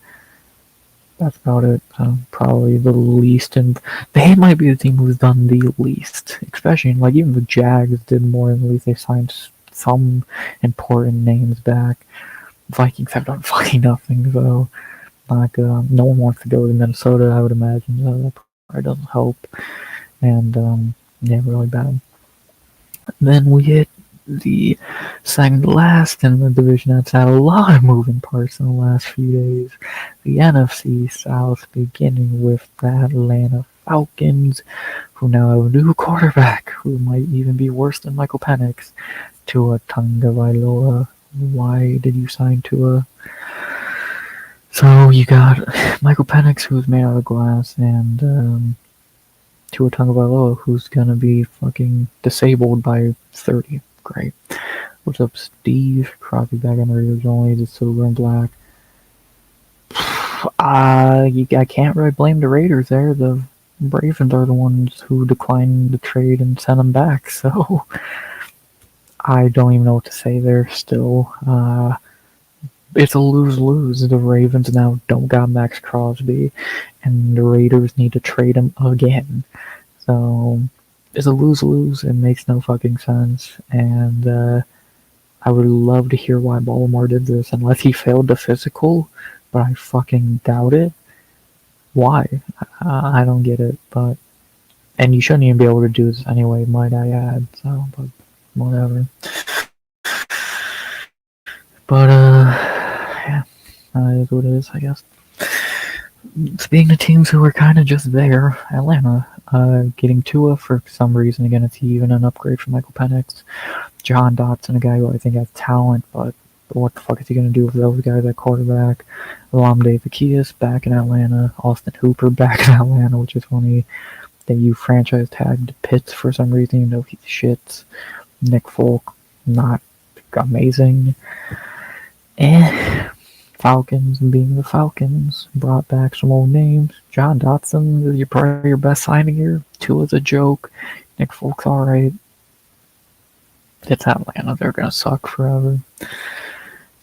That's about it. Probably the least, and they might be the team who's done the least. Especially, like, even the Jags did more than at least they signed some important names back. Vikings have done fucking nothing, so not good. No one wants to go to Minnesota, I would imagine, so that probably doesn't help. And, yeah, really bad. Then we hit the second last in the division that's had a lot of moving parts in the last few days. The NFC South, beginning with the Atlanta Falcons, who now have a new quarterback who might even be worse than Michael Penix. Tua Tagovailoa. Why did you sign Tua? So you got Michael Penix, who's made out of glass, and Tua Tagovailoa, who's gonna be fucking disabled by 30. Great. What's up, Steve? Crosby back on the Raiders only, the silver and black. I can't really blame the Raiders there. The Ravens are the ones who declined the trade and sent them back, so I don't even know what to say there still. It's a lose-lose. The Ravens now don't got Max Crosby, and the Raiders need to trade him again. So it's a lose-lose. It makes no fucking sense, and I would love to hear why Baltimore did this, unless he failed the physical, but I fucking doubt it. Why? I don't get it, and you shouldn't even be able to do this anyway, might I add, so, but whatever. But, yeah, that is what it is, I guess. Speaking of teams who are kind of just there, Atlanta, getting Tua for some reason. Again, it's even an upgrade from Michael Penix. John Dotson, a guy who I think has talent, but what the fuck is he going to do with those guys at quarterback? Olamide Zaccheaus back in Atlanta. Austin Hooper back in Atlanta, which is funny. that you franchise tagged Pitts for some reason, even though he's shits. Nick Folk, not amazing. Eh. Falcons being the Falcons brought back some old names. John Dotson is probably your best signing here. Tua's a joke. Nick Folk's alright. It's Atlanta. They're gonna suck forever.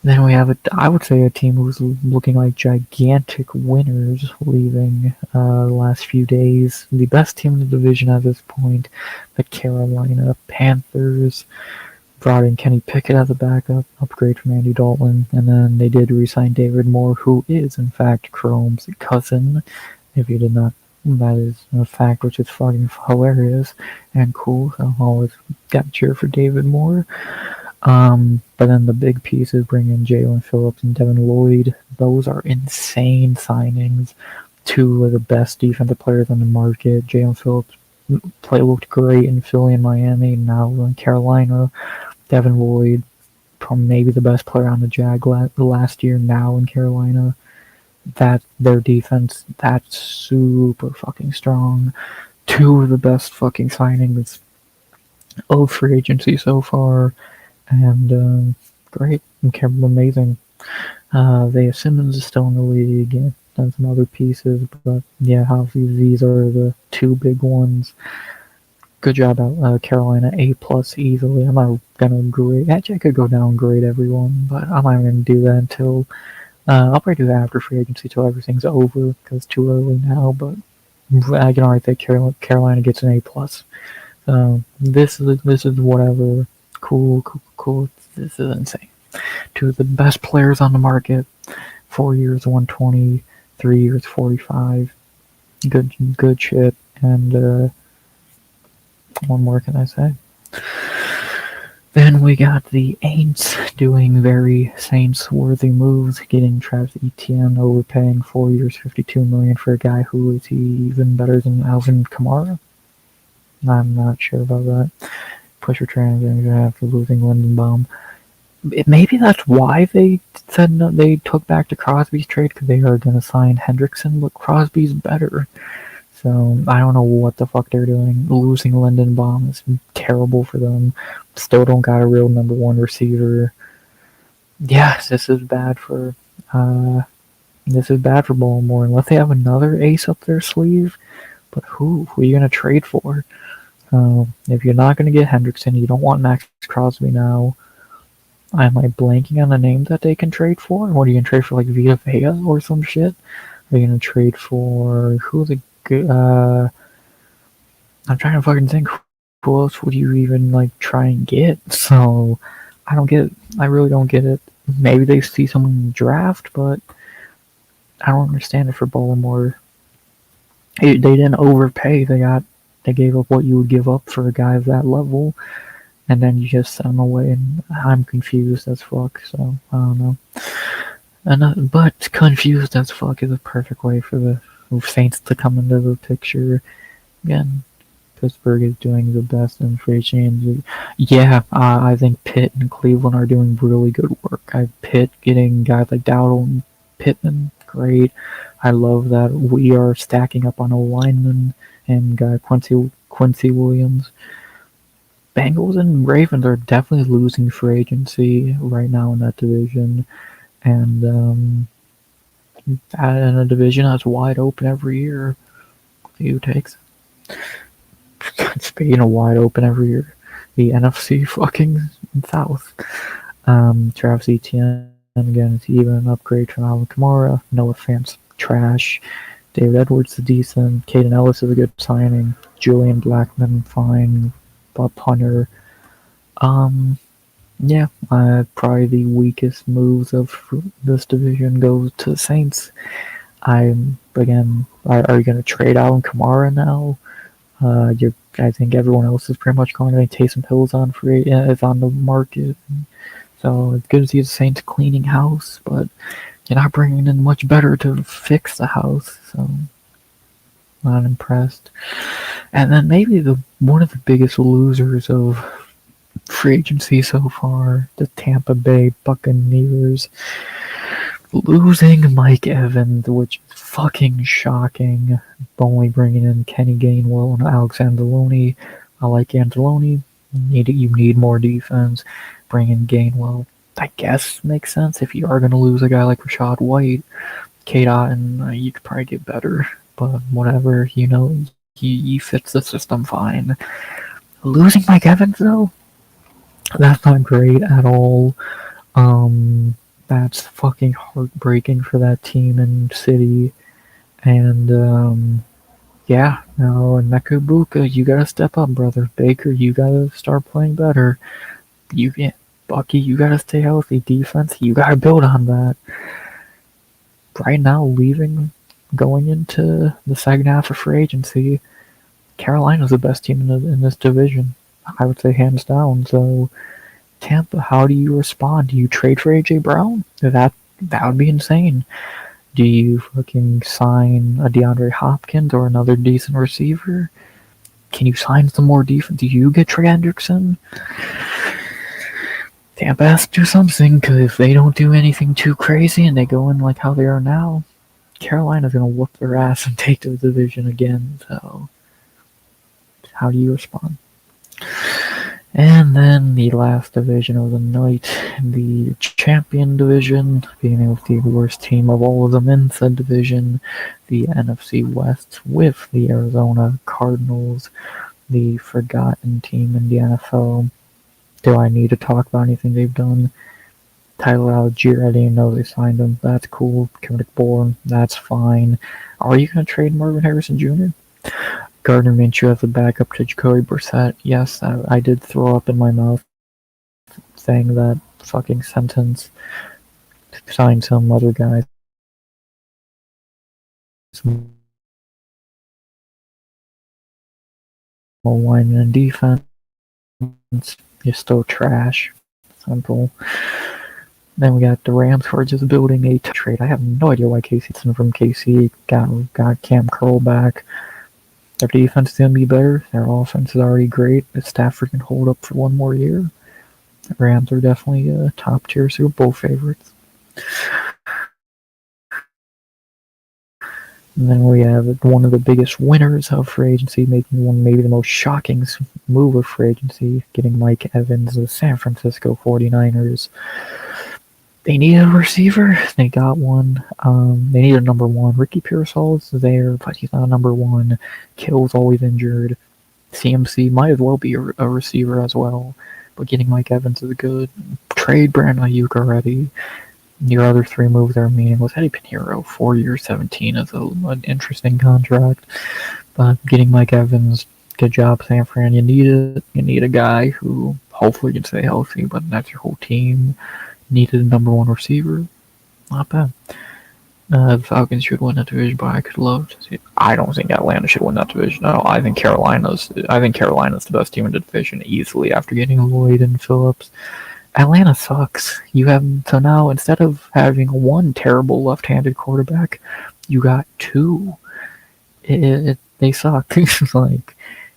Then we have I would say a team who's looking like gigantic winners leaving the last few days. The best team in the division at this point, the Carolina Panthers. Brought in Kenny Pickett as a backup, upgrade from Andy Dalton, and then they did re-sign David Moore, who is in fact Chrome's cousin. If you did not, that is a fact which is fucking hilarious and cool. So I always got to cheer for David Moore. But then the big pieces bring in Jalen Phillips and Devin Lloyd. Those are insane signings. Two of the best defensive players on the market. Jalen Phillips looked great in Philly and Miami, now in Carolina. Devin Lloyd, probably maybe the best player on the Jag last year, now in Carolina. That their defense, that's super fucking strong. Two of the best fucking signings of free agency so far, and great, amazing. They Simmons is still in the league, and some other pieces, but yeah, obviously these are the two big ones. Good job out Carolina, A+ easily. I'm not gonna grade. Actually, I could go downgrade everyone, but I'm not gonna do that until I'll probably do that after free agency till everything's over because it's too early now. But I can already say Carolina gets an A+. This is whatever. Cool. This is insane. Two of the best players on the market. 4 years, 120. 3 years, 45. Good shit. And what more can I say? Then we got the Aints doing very Saints-worthy moves, getting Travis Etienne, overpaying 4 years, $52 million for a guy who is he even better than Alvin Kamara? I'm not sure about that. Push your transaction after losing Lindenbaum. Maybe that's why they said no, they took back to Crosby's trade, because they are going to sign Hendrickson, but Crosby's better. So I don't know what the fuck they're doing. Losing Lindenbaum is terrible for them. Still don't got a real number one receiver. Yes, this is bad for Baltimore unless they have another ace up their sleeve. But who are you gonna trade for? If you're not gonna get Hendrickson, you don't want Max Crosby now. Am I blanking on the name that they can trade for? What are you gonna trade for, like Vita Vea or some shit? Are you gonna trade for who's a good? I'm trying to fucking think. Who else would you even like try and get? So I don't get it. I really don't get it. Maybe they see someone in the draft, but I don't understand it for Baltimore. They didn't overpay. They gave up what you would give up for a guy of that level, and then you just send him away. And I'm confused as fuck. So I don't know. But confused as fuck is a perfect way for the Saints to come into the picture. Again, Pittsburgh is doing the best in free agency. Yeah, I think Pitt and Cleveland are doing really good work. Pitt getting guys like Dowdle and Pittman, great. I love that we are stacking up on a lineman and Quincy Williams. Bengals and Ravens are definitely losing free agency right now in that division, and in a division that's wide open every year. Who takes? Speaking of wide open every year, the NFC fucking South. Travis Etienne, again, it's even an upgrade from Alvin Kamara. Noah Fant's trash. David Edwards is decent. Caden Ellis is a good signing. Julian Blackman, fine. Bob Punter. Yeah, probably the weakest moves of this division goes to the Saints. Are you going to trade Alvin Kamara now? I think everyone else is pretty much going to Taysom Hill's is on the market. So it's good to see the Saints cleaning house, but you're not bringing in much better to fix the house. So not impressed. And then maybe one of the biggest losers of free agency so far, the Tampa Bay Buccaneers. Losing Mike Evans, which is fucking shocking. Only bringing in Kenny Gainwell and Alex Anzalone. I like Anzalone. You need more defense. Bring in Gainwell. I guess makes sense if you are going to lose a guy like Rashad White. K-Dot, and you could probably get better. But whatever, he fits the system fine. Losing Mike Evans, though, that's not great at all. That's fucking heartbreaking for that team and city. And yeah, no, and Mekabuka, you gotta step up, brother. Baker, you gotta start playing better. You can't, Bucky, you gotta stay healthy. Defense, you gotta build on that. Right now, going into the second half of free agency, Carolina's the best team in this division. I would say hands down. So Tampa, how do you respond? Do you trade for AJ Brown? That would be insane. Do you fucking sign a DeAndre Hopkins or another decent receiver? Can you sign some more defense? Do you get Trey Hendrickson? Tampa has to do something, because if they don't do anything too crazy and they go in like how they are now, Carolina's going to whoop their ass and take the division again. So, how do you respond? And then the last division of the night, the champion division, being with the worst team of all of them in said division, the NFC West, with the Arizona Cardinals, the forgotten team in the NFL. Do I need to talk about anything they've done? Tyler Algier, I didn't know they signed him. That's cool. Kendrick Bourne, that's fine. Are you going to trade Marvin Harrison Jr.? Gardner Minshew as a backup to Jacoby Brissett. Yes, I did throw up in my mouth saying that fucking sentence. Sign some other guys. Some linemen and defense. You're still trash. Simple. Then we got the Rams who are just building a trade. I have no idea why Casey from KC got Cam Curl back. Their defense is going to be better. Their offense is already great. If Stafford can hold up for one more year, the Rams are definitely top-tier Super Bowl favorites. And then we have one of the biggest winners of free agency, making one maybe the most shocking move of free agency, getting Mike Evans of the San Francisco 49ers. They need a receiver. They got one. They need a number one. Ricky Pearsall's there, but he's not a number one. Kittle's always injured. CMC might as well be a receiver as well. But getting Mike Evans is good. Trade Brandon Ayuk already. Your other three moves are meaningless. Eddie Pinheiro, 4 years, 17 is an interesting contract. But getting Mike Evans, good job, San Fran. You need it. You need a guy who hopefully can stay healthy, but that's your whole team. Needed a number one receiver. Not bad. The Falcons should win that division, but I could love to see it. I don't think Atlanta should win that division. No, I think Carolina's the best team in the division easily after getting Lloyd and Phillips. Atlanta sucks. So now instead of having one terrible left-handed quarterback, you got two. They suck. Like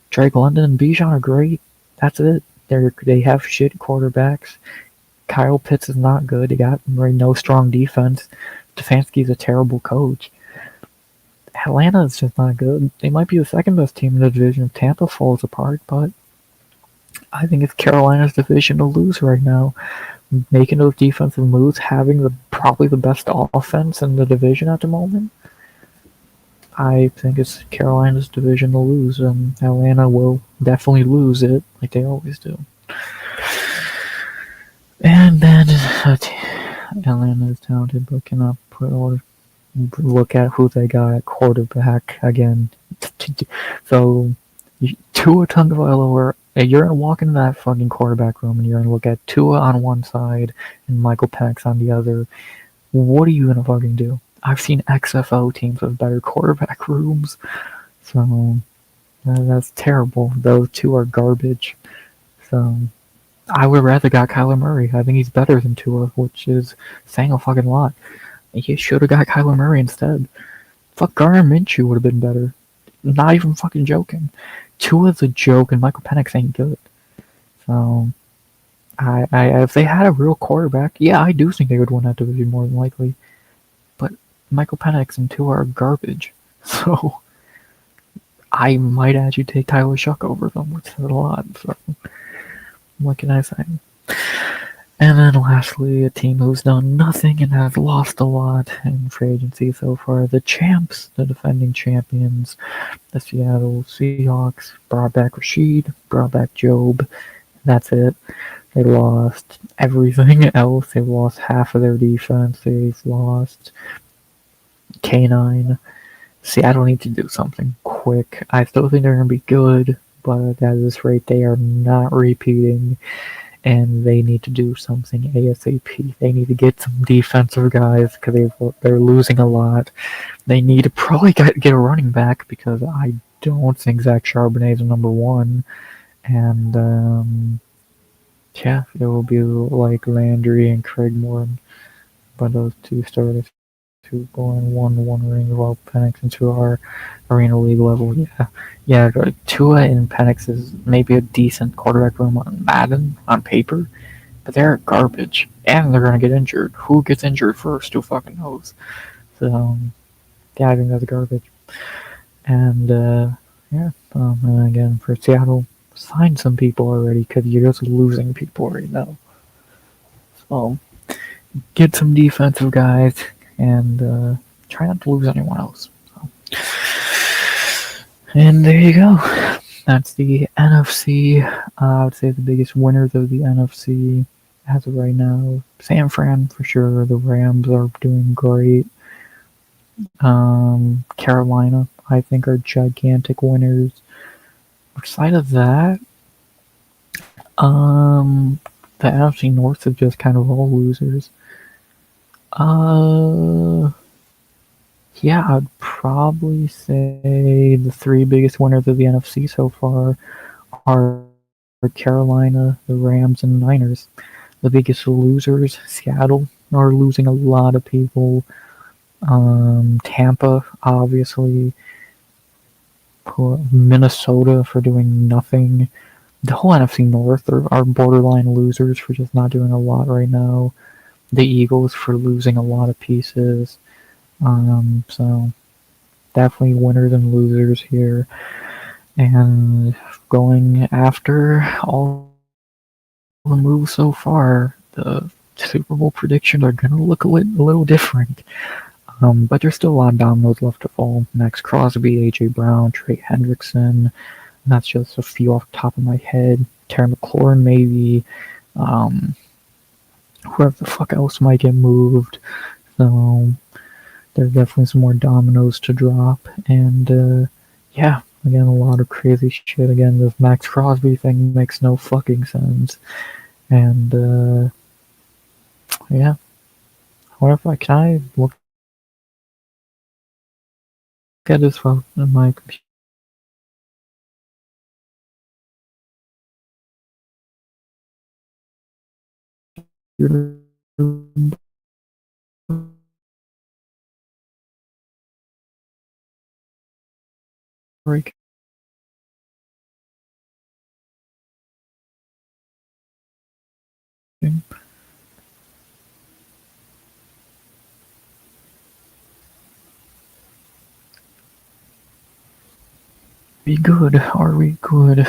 Drake London and Bijan are great. That's it. They have shit quarterbacks. Kyle Pitts is not good. They got no strong defense. Stefanski's a terrible coach. Atlanta is just not good. They might be the second best team in the division if Tampa falls apart, but I think it's Carolina's division to lose right now. Making those defensive moves, having probably the best offense in the division at the moment, I think it's Carolina's division to lose, and Atlanta will definitely lose it, like they always do. And then Atlanta is talented, but cannot look at who they got at quarterback again. So Tua Tagovailoa, you're gonna walk into that fucking quarterback room and you're gonna look at Tua on one side and Michael Penix on the other. What are you gonna fucking do? I've seen XFL teams with better quarterback rooms, so that's terrible. Those two are garbage. So I would rather got Kyler Murray. I think he's better than Tua, which is saying a fucking lot. He should have got Kyler Murray instead. Fuck, Gardner Minshew would have been better. Not even fucking joking. Tua's a joke, and Michael Penix ain't good. So, if they had a real quarterback, yeah, I do think they would win that division more than likely. Michael Penix and Tua are garbage. So I might actually take Tyler Shuck over them, which is a lot. So what can I say? And then lastly, a team who's done nothing and has lost a lot in free agency so far. The champs, the defending champions, the Seattle Seahawks, brought back Rashid, brought back Job. That's it. They lost everything else. They've lost half of their defense. They've lost K9. Seattle needs to do something quick. I still think they're going to be good, but at this rate, they are not repeating, and they need to do something ASAP. They need to get some defensive guys because they're losing a lot. They need to probably get a running back because I don't think Zach Charbonnet is number one. And yeah, it will be like Landry and Craig Morton, but those two starters who go in one ring while Penix and Tua are Arena League level. Yeah. Tua and Penix is maybe a decent quarterback room on Madden on paper, but they're garbage, and they're gonna get injured. Who gets injured first? Who fucking knows? So yeah, I think that's garbage. And yeah, and again for Seattle, sign some people already because you're just losing people right now. So get some defensive guys and try not to lose anyone else. So. And there you go. That's the NFC. I would say the biggest winners of the NFC as of right now. San Fran for sure. The Rams are doing great. Carolina, I think, are gigantic winners. Outside of that, the NFC North is just kind of all losers. Yeah, I'd probably say the three biggest winners of the NFC so far are Carolina, the Rams, and the Niners. The biggest losers, Seattle, are losing a lot of people. Tampa, obviously. Minnesota for doing nothing. The whole NFC North are borderline losers for just not doing a lot right now. The Eagles for losing a lot of pieces. So definitely winners and losers here. And going after all the moves so far, the Super Bowl predictions are going to look a little different. But there's still a lot of dominoes left to fall. Max Crosby, A.J. Brown, Trey Hendrickson. That's just a few off the top of my head. Terry McLaurin, maybe. Whoever the fuck else might get moved. So there's definitely some more dominoes to drop. And yeah, again, a lot of crazy shit. Again, this Max Crosby thing makes no fucking sense. And yeah. Can I look at this from my computer? Break. Be good. Are we good?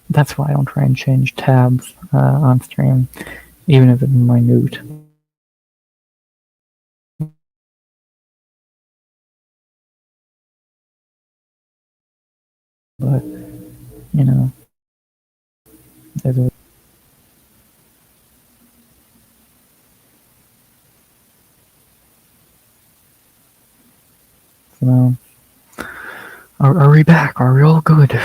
That's why I don't try and change tabs on stream, even if it's minute. But, you know, there's a so, are we back? Are we all good?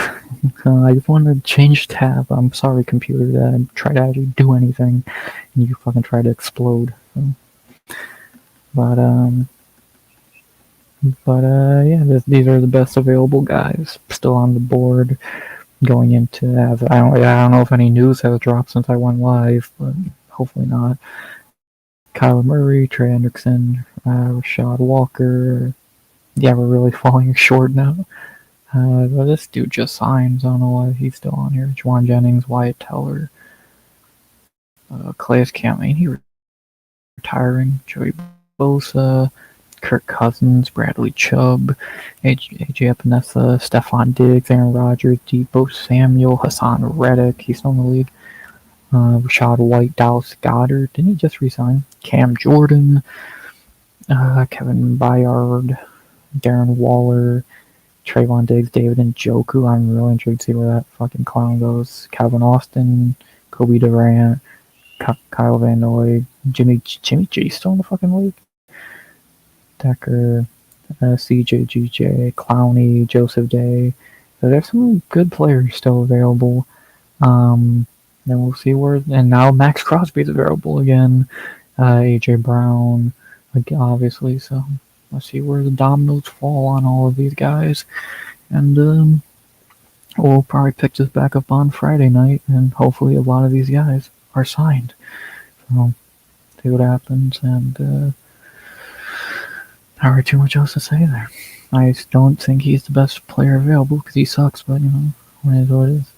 I just wanted to change tab. I'm sorry, computer, that I tried to actually do anything, and you fucking tried to explode. So. But yeah, these are the best available guys still on the board going into. I don't know if any news has dropped since I went live, but hopefully not. Kyler Murray, Trey Hendrickson, Rashad Walker. Yeah, we're really falling short now. But this dude just signs. I don't know why he's still on here. Juwan Jennings, Wyatt Teller. Calais Campaign, he retiring. Joey Bosa, Kirk Cousins, Bradley Chubb, AJ Epinesa, Stephon Diggs, Aaron Rodgers, Deebo Samuel, Hassan Reddick, he's still in the league. Rashad White, Dallas Goedert, didn't he just resign? Cam Jordan, Kevin Byard, Darren Waller, Trayvon Diggs, David Njoku. I'm really intrigued to see where that fucking clown goes. Calvin Austin, Kobe Durant, Kyle Van Noy, Jimmy G still in the fucking league. Decker, CJ, Clowney, Joseph Day. So there's some good players still available. Then we'll see where. And now Max Crosby's available again. AJ Brown, obviously. So let's see where the dominoes fall on all of these guys. And we'll probably pick this back up on Friday night. And hopefully a lot of these guys are signed. So see what happens. And not really too much else to say there. I don't think he's the best player available because he sucks, but it is what it is.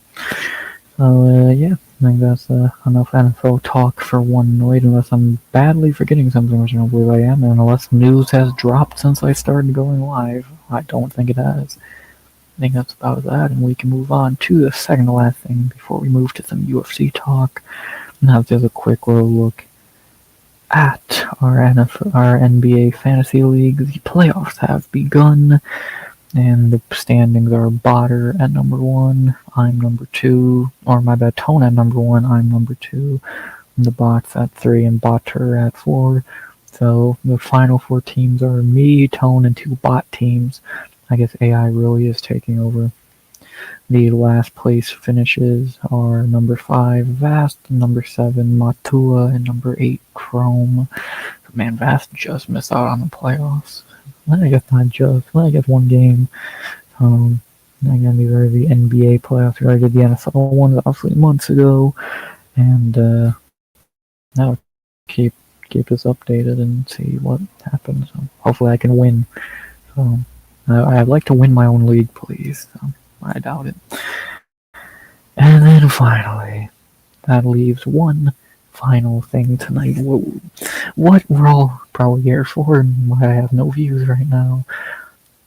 So, yeah, I think that's enough NFL talk for one night, unless I'm badly forgetting something, which I don't believe I am, and unless news has dropped since I started going live. I don't think it has. I think that's about that, and we can move on to the second to last thing before we move to some UFC talk. And that's just a quick little look at our NBA Fantasy League. The playoffs have begun, and the standings are Botter at number 1, I'm number 2, or my bad, Tone at number 1, I'm number 2, and the Bots at 3, and Botter at 4. So the final 4 teams are me, Tone, and 2 bot teams. I guess AI really is taking over. The last place finishes are number 5, Vast, number 7, Matua, and number 8, Chrome. Man, Vast just missed out on the playoffs. Well, I guess not just. Well, I guess one game. Again, these are the NBA playoffs. We already did the NFL ones obviously months ago. And now keep us updated and see what happens. So hopefully I can win. So I'd like to win my own league, please. So I doubt it. And then finally, that leaves one final thing tonight. What we're all probably here for, and why I have no views right now.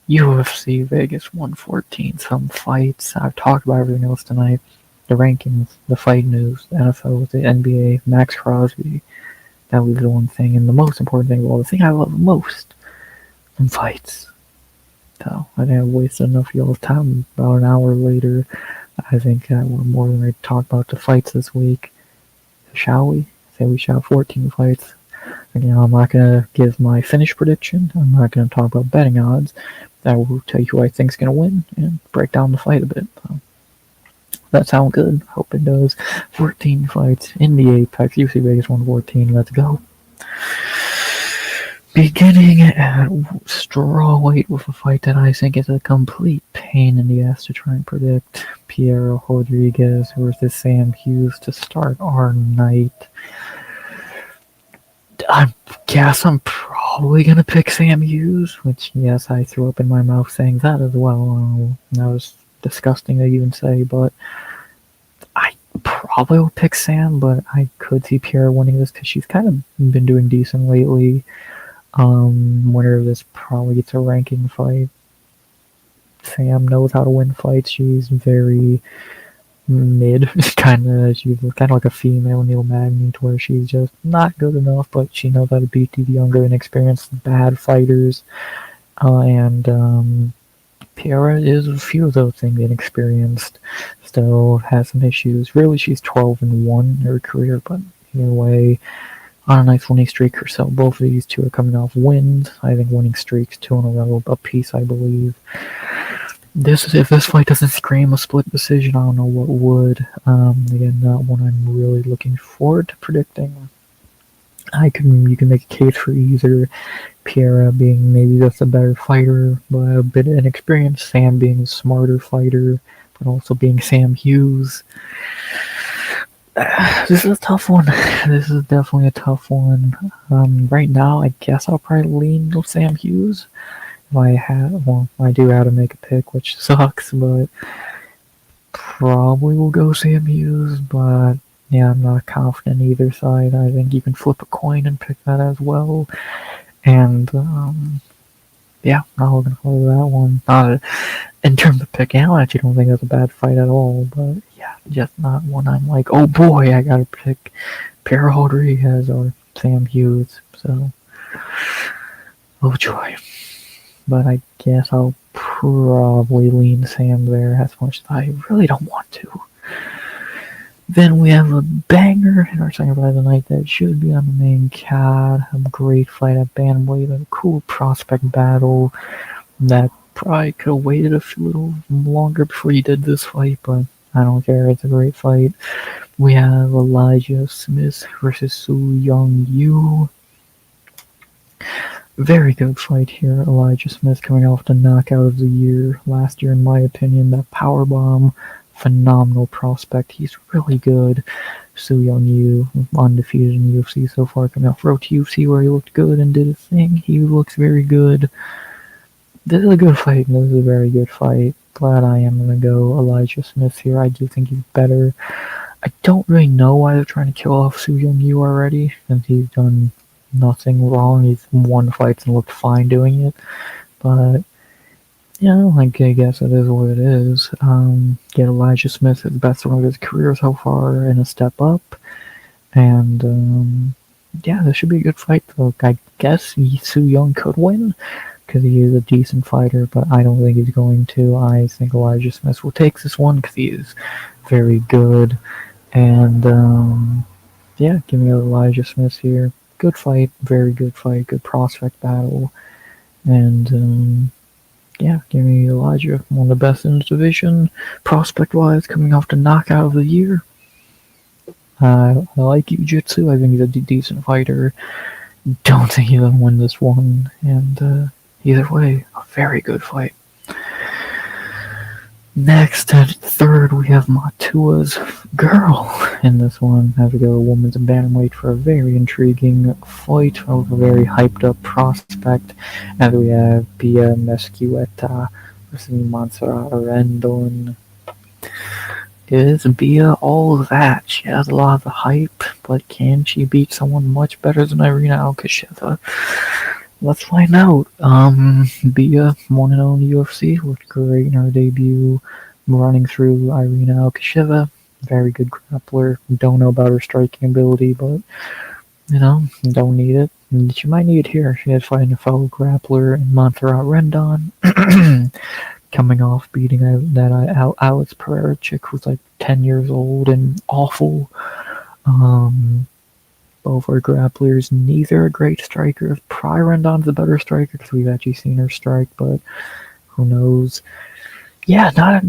UFC Vegas 114, some fights. I've talked about everything else tonight. The rankings, the fight news, the NFL, the NBA, Max Crosby. That was the one thing, and the most important thing of all, the thing I love most, some fights. So I think I've wasted enough of y'all's time. About an hour later, I think we're more than ready to talk about the fights this week. Shall we? Say we shall have 14 fights. Again, I'm not going to give my finish prediction. I'm not going to talk about betting odds. I will tell you who I think is going to win and break down the fight a bit. So, that sounds good. Hope it does. 14 fights in the Apex. UFC Vegas 114. Let's go. Beginning at strawweight with a fight that I think is a complete pain in the ass to try and predict. Piero Rodriguez versus Sam Hughes to start our night. I guess I'm probably going to pick Sam Hughes, which, yes, I threw up in my mouth saying that as well. That was disgusting to even say, but I probably will pick Sam, but I could see Piero winning this because she's kind of been doing decent lately. Winner of this probably gets a ranking fight. Sam knows how to win fights. She's very mid, she's kind of like a female Neil Magny, to where she's just not good enough, but she knows how to beat the younger, inexperienced, bad fighters. And Piera is a few of those things, inexperienced, still has some issues. Really, she's 12-1 in her career, but either way, on a nice winning streak herself. Both of these two are coming off wins. I think winning streaks 2 in a row, apiece, I believe. If this fight doesn't scream a split decision, I don't know what would. Again, not one I'm really looking forward to predicting. You can make a case for either Piera being maybe just a better fighter, but a bit inexperienced, Sam being a smarter fighter, but also being Sam Hughes. This is a tough one. This is definitely a tough one. Right now, I guess I'll probably lean to Sam Hughes. I do have to make a pick, which sucks, but probably will go Sam Hughes, but Yeah, I'm not confident either side. I think you can flip a coin and pick that as well. And yeah, not looking forward to that one. In terms of picking, I actually don't think that's a bad fight at all. But yeah, just not one I'm like, oh boy, I gotta pick Pierre Rodriguez or Sam Hughes. So, oh joy. But I guess I'll probably lean Sam there as much as I really don't want to. Then we have a banger in our second fight of the night that should be on the main card. A great fight at bantamweight, a cool prospect battle that probably could have waited a little longer before you did this fight, but I don't care. It's a great fight. We have Elijah Smith versus Su Young Yu. Very good fight here. Elijah Smith coming off the knockout of the year last year, in my opinion. That powerbomb, phenomenal prospect. He's really good. Su Young Yu, undefeated in UFC so far, coming off road to UFC where he looked good and did his thing. He looks very good. This is a good fight. This is a very good fight. Glad I am going to go Elijah Smith here. I do think he's better. I don't really know why they're trying to kill off Su Young Yu already, since he's done nothing wrong. He's won fights and looked fine doing it. But, you know, I guess it is what it is. Get Elijah Smith his best one of his career so far and a step up. And, yeah, this should be a good fight. Look, I guess Su Young could win because he is a decent fighter, but I don't think he's going to. I think Elijah Smith will take this one because he is very good. And, yeah, give me Elijah Smith here. Good fight, very good fight, good prospect battle. And, yeah, give me Elijah, one of the best in the division, prospect-wise, coming off the knockout of the year. I like Jiu-Jitsu. I think he's a decent fighter. Don't think he's going to win this one. And, either way, a very good fight. Next, at third, we have Matua's girl in this one. Have to go women's bantamweight for a very intriguing fight of a very hyped up prospect. And we have Pia Mesquita versus Montserrat Rendon. Is Bia all that? She has a lot of the hype, but can she beat someone much better than Irina Alkasheva? Let's find out. Bia 1-0 in the UFC, looked great in her debut, running through Irina Alkasheva. Very good grappler. Don't know about her striking ability, but, you know, don't need it. And she might need it here. She is fighting a fellow grappler in Montserrat Rendon. Coming off beating that Alex Pereira chick who's like 10 years old and awful. Both are grapplers, neither a great striker. Probably Rendon's a better striker because we've actually seen her strike, but who knows? Yeah, not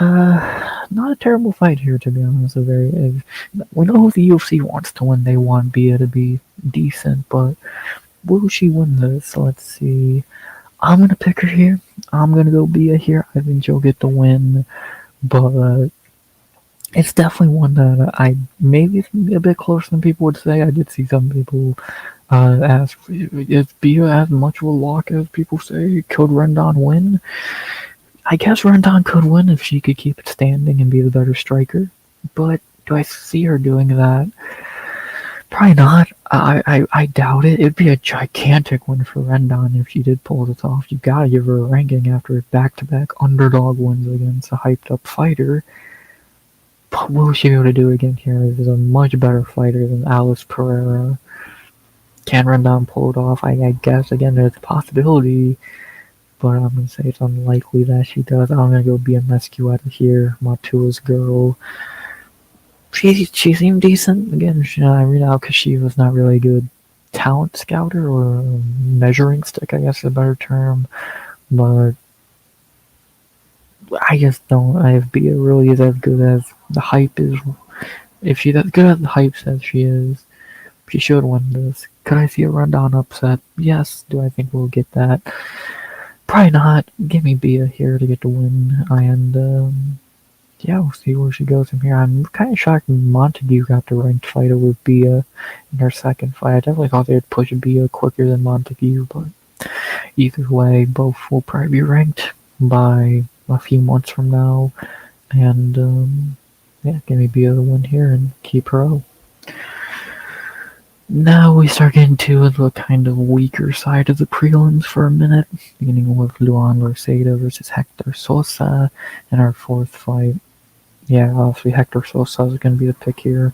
a terrible fight here, to be honest. We know who the UFC wants to win. They want Bia to be decent, but will she win this? Let's see. I'm gonna pick her here. I'm gonna go Bia here. I think she'll get the win, but it's definitely one that I maybe a bit closer than people would say. I did see some people ask, is Bia as much of a lock as people say? Could Rendon win? I guess Rendon could win if she could keep it standing and be the better striker. But do I see her doing that? Probably not. I doubt it. It'd be a gigantic win for Rendon if she did pull this off. You gotta give her a ranking after back-to-back underdog wins against a hyped-up fighter. But will she be able to do it again here? Is a much better fighter than Alex Pereira. Can Rendon pull it off? I guess, again, there's a possibility, but I'm going to say it's unlikely that she does. I'm going to go be a Mesquita here, Matua's girl. She seemed decent. Again, Irina Alkasheva not really a good talent scouter or measuring stick, I guess is a better term. But I just don't. If Bia really is as good as the hype is, if she's as good as the hype says she is, she should win this. Could I see a Rendon upset? Yes. Do I think we'll get that? Probably not. Give me Bia here to get the win. And, yeah, we'll see where she goes from here. I'm kind of shocked Montague got the ranked fight over Bia in her second fight. I definitely thought they'd push Bia quicker than Montague, but either way, both will probably be ranked by a few months from now. And, yeah, give me Bia the win here and keep her out. Now we start getting to the kind of weaker side of the prelims for a minute, beginning with Luan Larceda versus Hector Sosa in our fourth fight. Yeah, obviously Hector Sosa is going to be the pick here.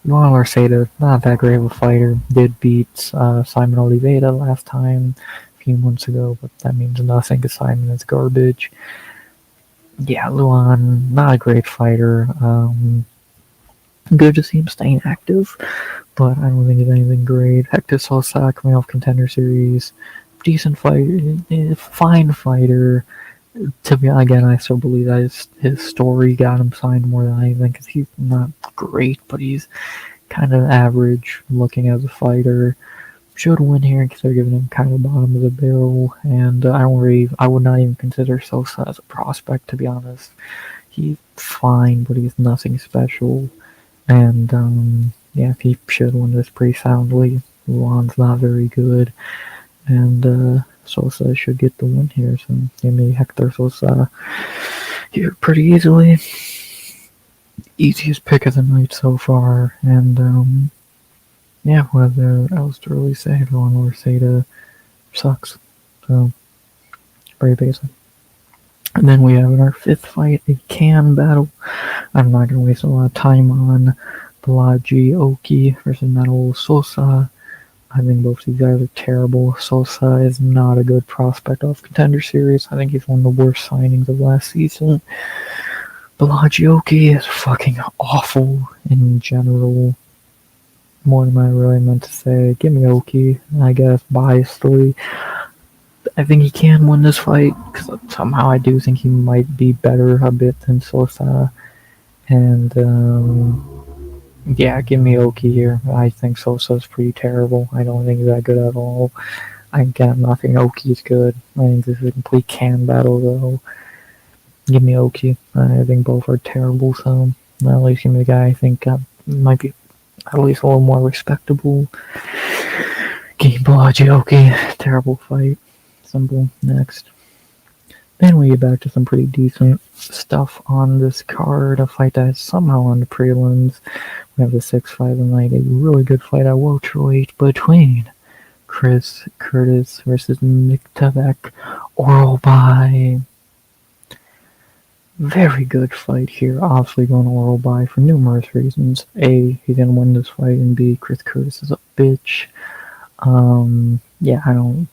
Luan Larceda, not that great of a fighter, did beat Simon Oliveira last time a few months ago, but that means nothing because Simon is garbage. Yeah, Luan, not a great fighter. Good to see him staying active, but I don't think it's anything great. Hector Sosa coming off Contender Series, decent fighter, fine fighter. To be again, I still believe that his story got him signed more than anything because he's not great, but he's kind of average looking as a fighter. Should win here because they're giving him kind of bottom of the barrel, and I would not even consider Sosa as a prospect to be honest. He's fine, but he's nothing special. And yeah, he should win this pretty soundly. Luan's not very good, and Sosa should get the win here. So give me Hector Sosa here pretty easily. Easiest pick of the night so far, and yeah, what else to really say? Luan Larceda sucks. So very basic. And then we have in our fifth fight a can battle. I'm not going to waste a lot of time on Balaji Oki versus Manuel Sosa. I think both these guys are terrible. Sosa is not a good prospect off Contender Series. I think he's one of the worst signings of last season. Balaji Oki is fucking awful in general. More than I really meant to say. Give me Oki, I guess, biasedly. I think he can win this fight because somehow I do think he might be better a bit than Sosa. And yeah, give me Oki here. I think Sosa's pretty terrible. I don't think he's that good at all. I'm not think Oki's good. I think this is a complete can battle though. Give me Oki. I think both are terrible, so at least give me the guy I think might be at least a little more respectable. Game Balaji Oki. Terrible fight. Simple. Next. Then we get back to some pretty decent stuff on this card. A fight that is somehow on the prelims. We have the 6th fight of the night. A really good fight at welterweight between Chris Curtis versus Miktabek Oralbai. Very good fight here. Obviously going Oralbai for numerous reasons. A, he's going to win this fight, and B, Chris Curtis is a bitch. Yeah, I don't...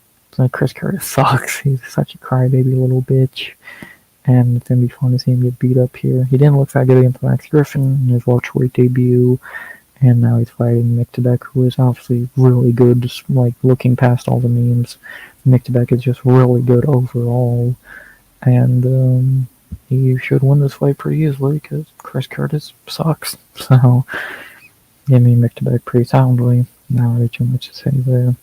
Chris Curtis sucks. He's such a crybaby little bitch. And it's going to be fun to see him get beat up here. He didn't look that good against Max Griffin in his welterweight debut. And now he's fighting Miktabek, who is obviously really good, just like looking past all the memes. Miktabek is just really good overall. And he should win this fight pretty easily because Chris Curtis sucks. So, give me Miktabek pretty soundly. Not really too much to say there.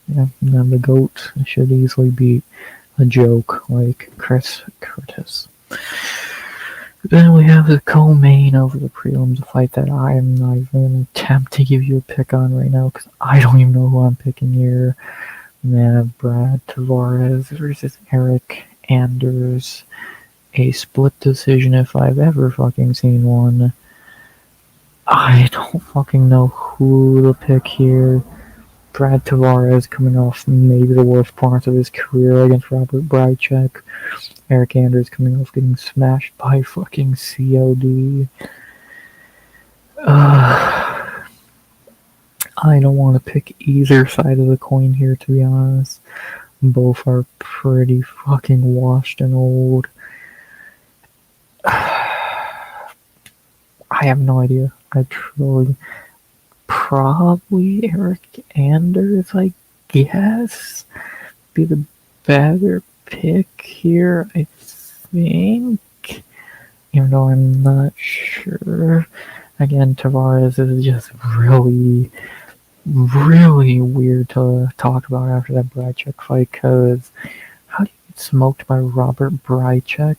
Yeah, now the GOAT should easily beat a joke like Chris Curtis. Then we have the co-main of the prelims, a fight that I am not even going to attempt to give you a pick on right now because I don't even know who I'm picking here. Man, Brad Tavares versus Eric Anders. A split decision if I've ever fucking seen one. I don't fucking know who to pick here. Brad Tavares coming off maybe the worst parts of his career against Robert Brychek. Eric Anders coming off getting smashed by fucking COD. I don't want to pick either side of the coin here, to be honest. Both are pretty fucking washed and old. I have no idea. I truly... Probably Eric Anders, I guess, be the better pick here, I think. Even though I'm not sure. Again, Tavares is just really, really weird to talk about after that Brychek fight, because how do you get smoked by Robert Brychek?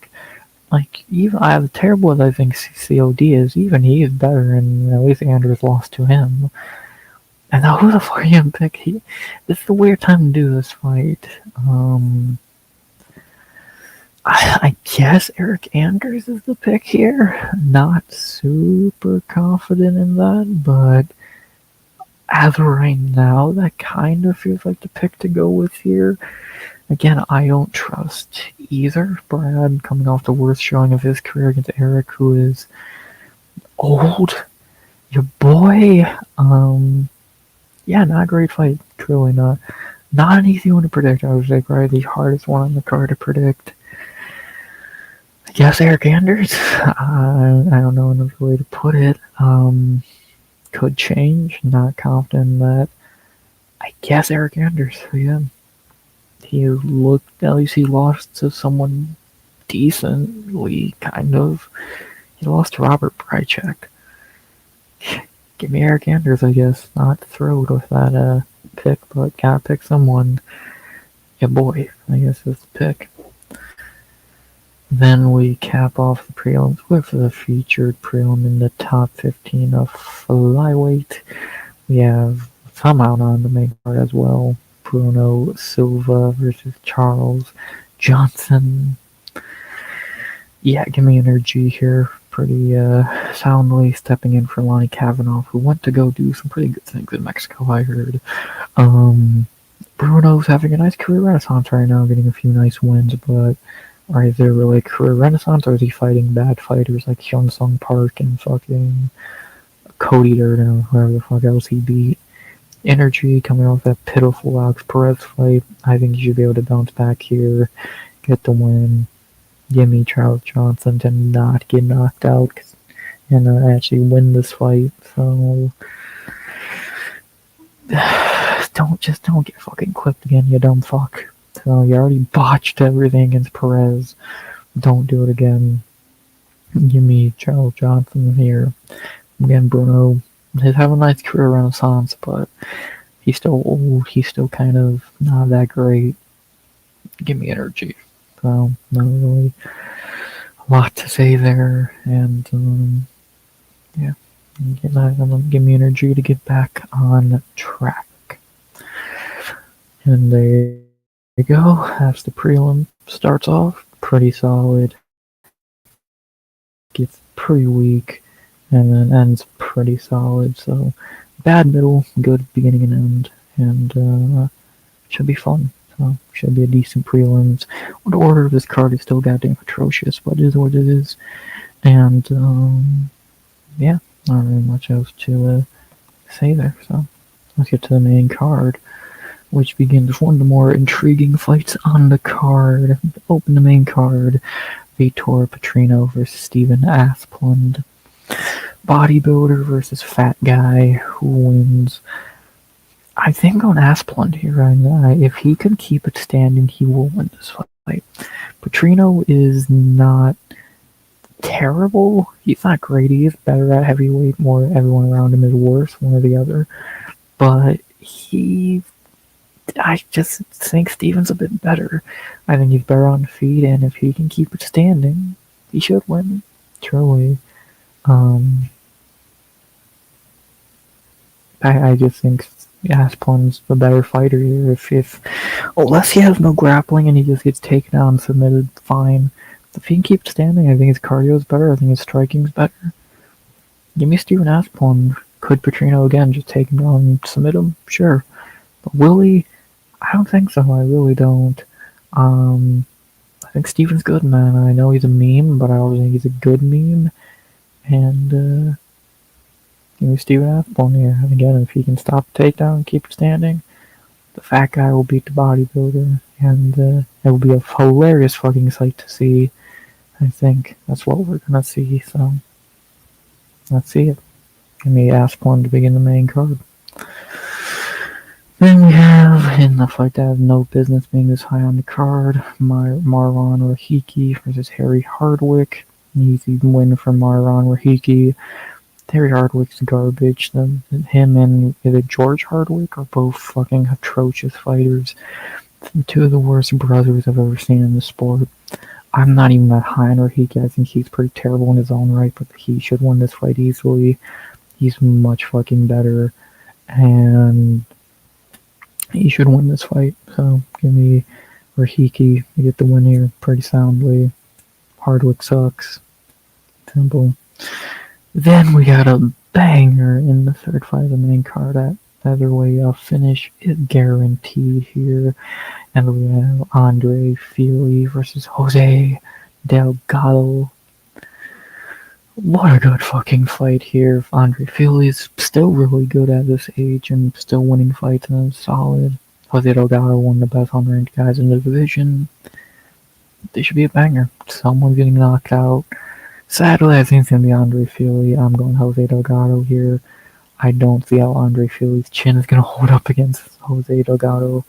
Like, even as terrible as I think COD is, even he is better, and at least Anders lost to him. And now who the fuck are you gonna pick? This is a weird time to do this fight. I guess Eric Anders is the pick here. Not super confident in that, but as of right now, that kind of feels like the pick to go with here. Again, I don't trust either Brad coming off the worst showing of his career against Eric, who is old. Your boy, yeah, not a great fight. Truly not. Not an easy one to predict. I would say probably the hardest one on the card to predict. I guess Eric Anders. I don't know another way to put it. Could change. Not confident in that. I guess Eric Anders. Yeah, he looked. At least he lost to someone decently, kind of. He lost to Robert Brychek. Give me Eric Anders, I guess. Not thrilled with that pick, but gotta pick someone. Yeah, boy, I guess is the pick. Then we cap off the prelims with the featured prelim in the top 15 of flyweight. We have some out on the main card as well. Bruno Silva versus Charles Johnson. Yeah, give me energy here. Pretty soundly stepping in for Lonnie Kavanaugh, who went to go do some pretty good things in Mexico, I heard. Bruno's having a nice career renaissance right now, getting a few nice wins, but is there really a career renaissance, or is he fighting bad fighters like Hyun Sung Park and fucking Cody Durden or whoever the fuck else he beat? Energy coming off that pitiful Alex Perez fight. I think he should be able to bounce back here, get the win. Give me Charles Johnson to not get knocked out and actually win this fight. So don't get fucking clipped again, you dumb fuck. So you already botched everything against Perez. Don't do it again. Give me Charles Johnson here. Again, Bruno, he's having a nice career renaissance, but he's still old. He's still kind of not that great. Give me energy. So, not really a lot to say there. And, yeah. Give me energy to get back on track. And there you go. That's the prelim. Starts off pretty solid. Gets pretty weak. And then ends pretty solid. So, bad middle, good beginning and end. And, should be fun. So, should be a decent prelims. The order of this card is still goddamn atrocious, but it is what it is. And, yeah, not really much else to say there. So, let's get to the main card, which begins with one of the more intriguing fights on the card. Open the main card. Vitor Petrino versus Steven Asplund. Bodybuilder versus fat guy. Who wins? I think on Asplund here, if he can keep it standing, he will win this fight. Petrino is not terrible. He's not great. He is better at heavyweight. More everyone around him is worse, one or the other. But I just think Steven's a bit better. I think he's better on feet, and if he can keep it standing, he should win. Truly. I just think Asplund's the better fighter here. If unless he has no grappling and he just gets taken out and submitted, fine. If he can keep standing, I think his cardio is better. I think his striking is better. Give me Steven Asplund. Could Petrino again just take him down and submit him? Sure. But will he? I don't think so. I really don't. I think Steven's good, man. I know he's a meme, but I also think he's a good meme. And give me Steven Asplund here. And again, if he can stop the takedown and keep it standing, the fat guy will beat the bodybuilder. And it will be a hilarious fucking sight to see. I think that's what we're gonna see. So let's see it. Give me Asplund to begin the main card. Then we have, in the fight that has no business being this high on the card, Marwan Rahiki versus Harry Hardwick. Easy win for Marwan Rahiki. Harry Hardwick's garbage. Him and George Hardwick are both fucking atrocious fighters. Two of the worst brothers I've ever seen in the sport. I'm not even that high on Rahiki. I think he's pretty terrible in his own right, but he should win this fight easily. He's much fucking better. And he should win this fight. So give me for Hiki to get the win here pretty soundly. Hardwick sucks. Simple. Then we got a banger in the third fight of the main card. That either way, a finish is guaranteed here. And we have Andre Fili versus Jose Delgado. What a good fucking fight here. Andre Fili is still really good at this age and still winning fights and is solid. Jose Delgado, one of the best unranked guys in the division. They should be a banger. Someone's getting knocked out. Sadly, I think it's going to be Andre Fili. I'm going Jose Delgado here. I don't see how Andre Fili's chin is going to hold up against Jose Delgado.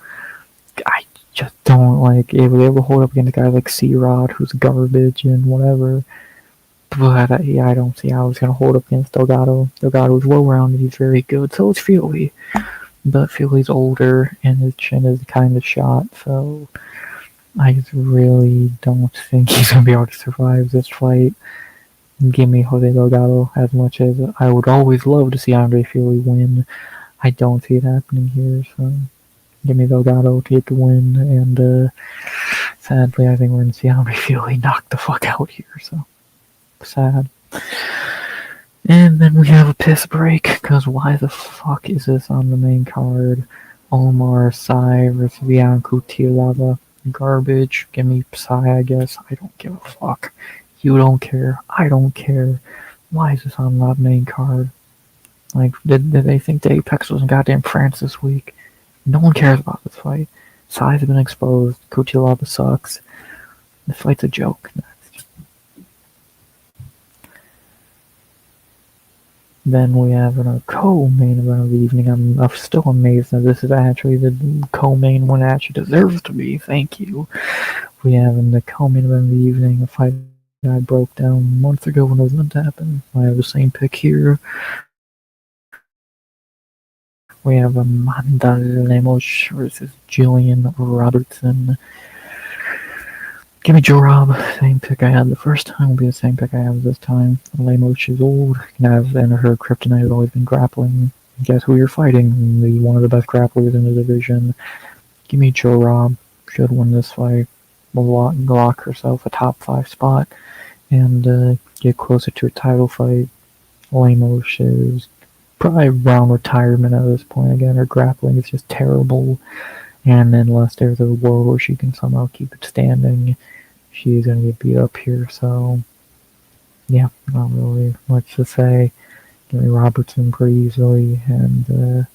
I just don't like able to hold up against a guy like C-Rod, who's garbage and whatever. But yeah, I don't see how he's going to hold up against Delgado. Delgado is well-rounded. He's very good. So is Fili. But Fili's older, and his chin is kind of shot. So I just really don't think he's going to be able to survive this fight. Give me Jose Delgado. As much as I would always love to see Andre Fili win, I don't see it happening here. So give me Delgado to get the win. And sadly, I think we're going to see Andre Fili knock the fuck out here. So sad. And then we have a piss break, because why the fuck is this on the main card? Omar Sy versus Bianco Tilava. Garbage. Give me Psy, I guess. I don't give a fuck. You don't care. I don't care. Why is this on that main card? Like, did they think the Apex was in goddamn France this week? No one cares about this fight. Psy's been exposed. Kutilava sucks. This fight's a joke. Then we have a co-main event of the evening. I'm still amazed that this is actually the co-main one it actually deserves to be. Thank you. We have in the co-main event of the evening a fight I broke down months ago when it was meant to happen. I have the same pick here. We have Amanda Lemos versus Jillian Robertson. Give me Joe Rob. Same pick I had the first time will be the same pick I have this time. Lemos is old. And her kryptonite has always been grappling. Guess who you're fighting? One of the best grapplers in the division. Give me Joe Rob. Should win this fight. Will lock herself a top 5 spot and get closer to a title fight. Lemos is probably around retirement at this point. Again, her grappling is just terrible. And unless there's a world where she can somehow keep it standing, she's going to get beat up here. So, yeah, not really much to say. Give me Robertson pretty easily. And,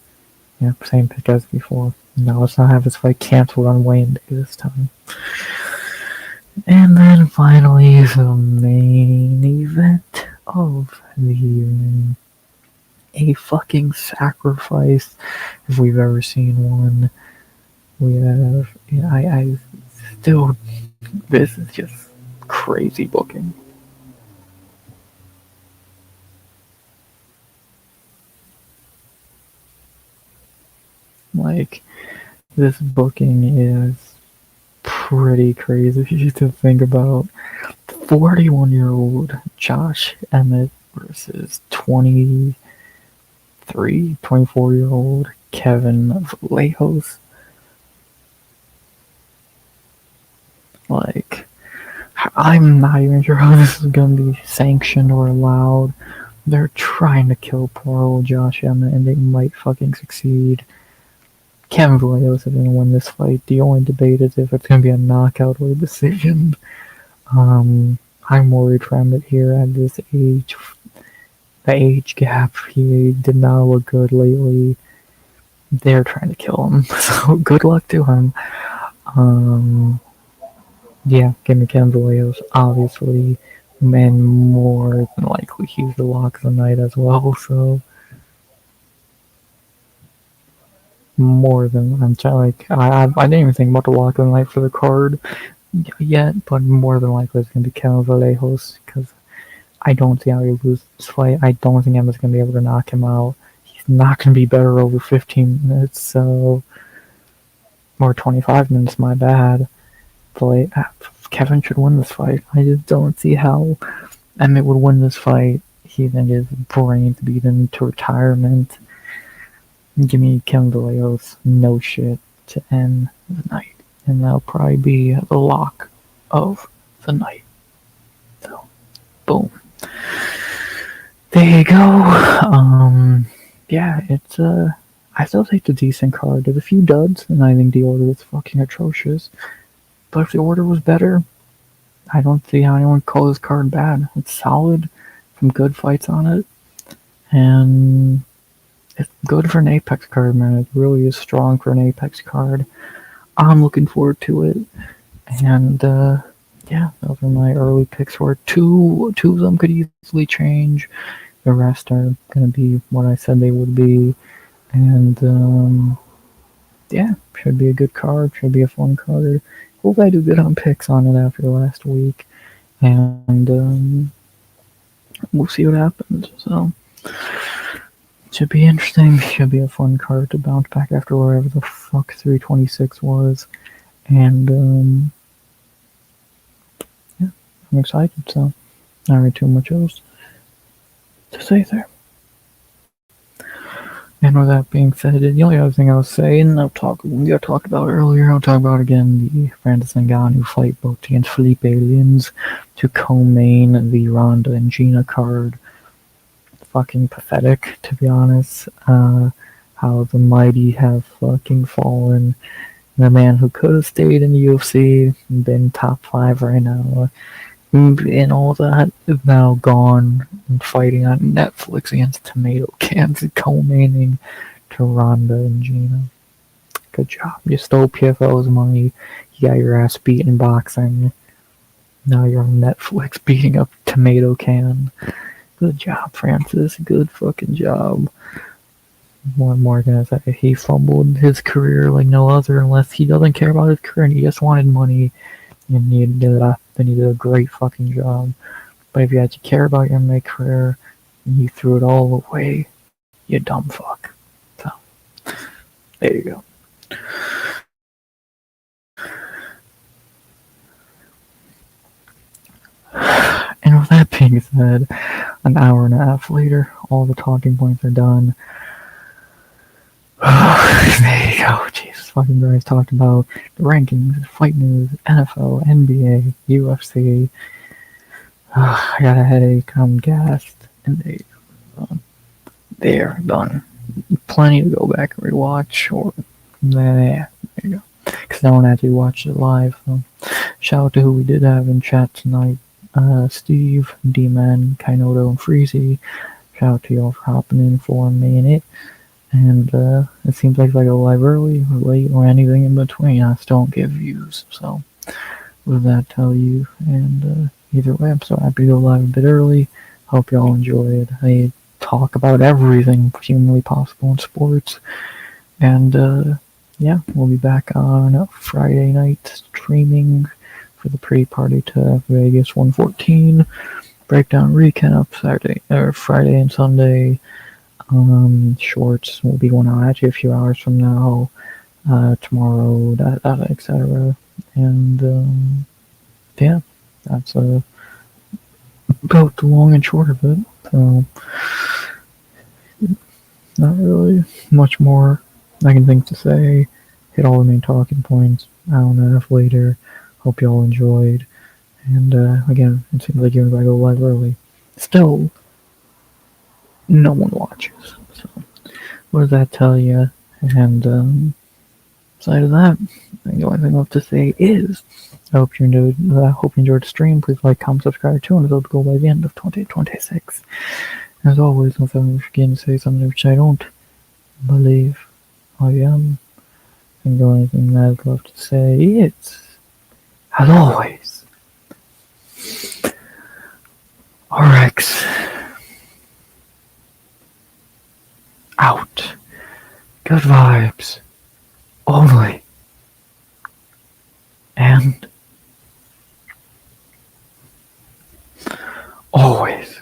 yeah, same pick as before. Now let's not have this fight canceled on Wayne Day this time. And then finally, the main event of the evening. A fucking sacrifice, if we've ever seen one. We have, I still, this is just crazy booking. Like, this booking is pretty crazy to think about. 41-year-old Josh Emmett versus 24-year-old Kevin Vallejos. Like, I'm not even sure how this is going to be sanctioned or allowed. They're trying to kill poor old Josh Emmett, and they might fucking succeed. Kevin Vallejos is going to win this fight. The only debate is if it's going to be a knockout or a decision. I'm worried for Emmett here at this age. The age gap, he did not look good lately. They're trying to kill him, so good luck to him. Yeah, give me Kevin Vallejos, obviously, and more than likely he's the lock of the night as well, so more than, I'm trying, like, I didn't even think about the lock of the night for the card yet, but more than likely it's going to be Kevin Vallejos, because I don't see how he loses this fight. I don't think Emma's going to be able to knock him out. He's not going to be better over 15 minutes, so, or 25 minutes, my bad. But Kevin should win this fight. I just don't see how Emmett would win this fight. He's going to get his brains beaten to retirement. Give me Kevin Vallejos, no shit, to end the night. and that'll probably be the lock of the night. So, boom. There you go. Yeah, it's I still think it's a decent card. There's a few duds, and I think the order is fucking atrocious. But if the order was better, I don't see how anyone would call this card bad. It's solid, some good fights on it, and it's good for an Apex card, man. It really is strong for an Apex card. I'm looking forward to it, and yeah, those are my early picks for it. Two of them could easily change. The rest are gonna be what I said they would be, and yeah, should be a good card. Should be a fun card. Hope I do good on picks on it after last week, and we'll see what happens. So should be interesting. Should be a fun card to bounce back after wherever the fuck 326 was, and yeah, I'm excited. So not really too much else to say there. And with that being said, the only other thing I was saying, we talked about earlier, I'll talk about again the Francis Ngannou fight both against Felipe Lins to co-main the Ronda and Gina card. Fucking pathetic, to be honest. How the mighty have fucking fallen. The man who could have stayed in the UFC and been top 5 right now, and all that is now gone and fighting on Netflix against tomato cans and co-maining to Ronda and Gina. Good job. You stole PFL's money. You got your ass beat in boxing. Now you're on Netflix beating up tomato can. Good job, Francis. Good fucking job. What more can I say? He fumbled his career like no other, unless he doesn't care about his career and he just wanted money. And he did a great fucking job. But if you had to care about your MMA career and you threw it all away, you dumb fuck. So, there you go. And with that being said, an hour and a half later, all the talking points are done. There you go. Jesus fucking Christ. Talked about the rankings, fight news, NFL, NBA, UFC. I got a headache. I'm gassed. And they're done. Plenty to go back and rewatch. Or there you go. Because no one actually watched it live. So shout out to who we did have in chat tonight. Steve, D-Man, Kainoto, and Freezy. Shout out to y'all for hopping in for a minute. And it seems like if I go live early or late or anything in between, I still don't get views. So, what does that tell you? And either way, I'm so happy to go live a bit early. Hope y'all enjoyed. I talk about everything humanly possible in sports. And yeah, we'll be back on Friday night streaming for the pre-party to Vegas 114. Breakdown recap Friday and Sunday. Shorts will be going on actually a few hours from now. Tomorrow, etc. And yeah, that's about the long and short of it. So not really much more I can think to say. Hit all the main talking points. Hour and a half later. Hope y'all enjoyed. And again, it seems like even if I go live early, still no one watches. So what does that tell you? And aside of that, the only thing left to say is I hope you enjoyed the stream. Please like, comment, subscribe, tune, and it'll go by the end of 2026. As always, if I'm forgetting to say something which I don't believe I am, and the only thing that's left to say is, as always, RX out. Good vibes only. And always.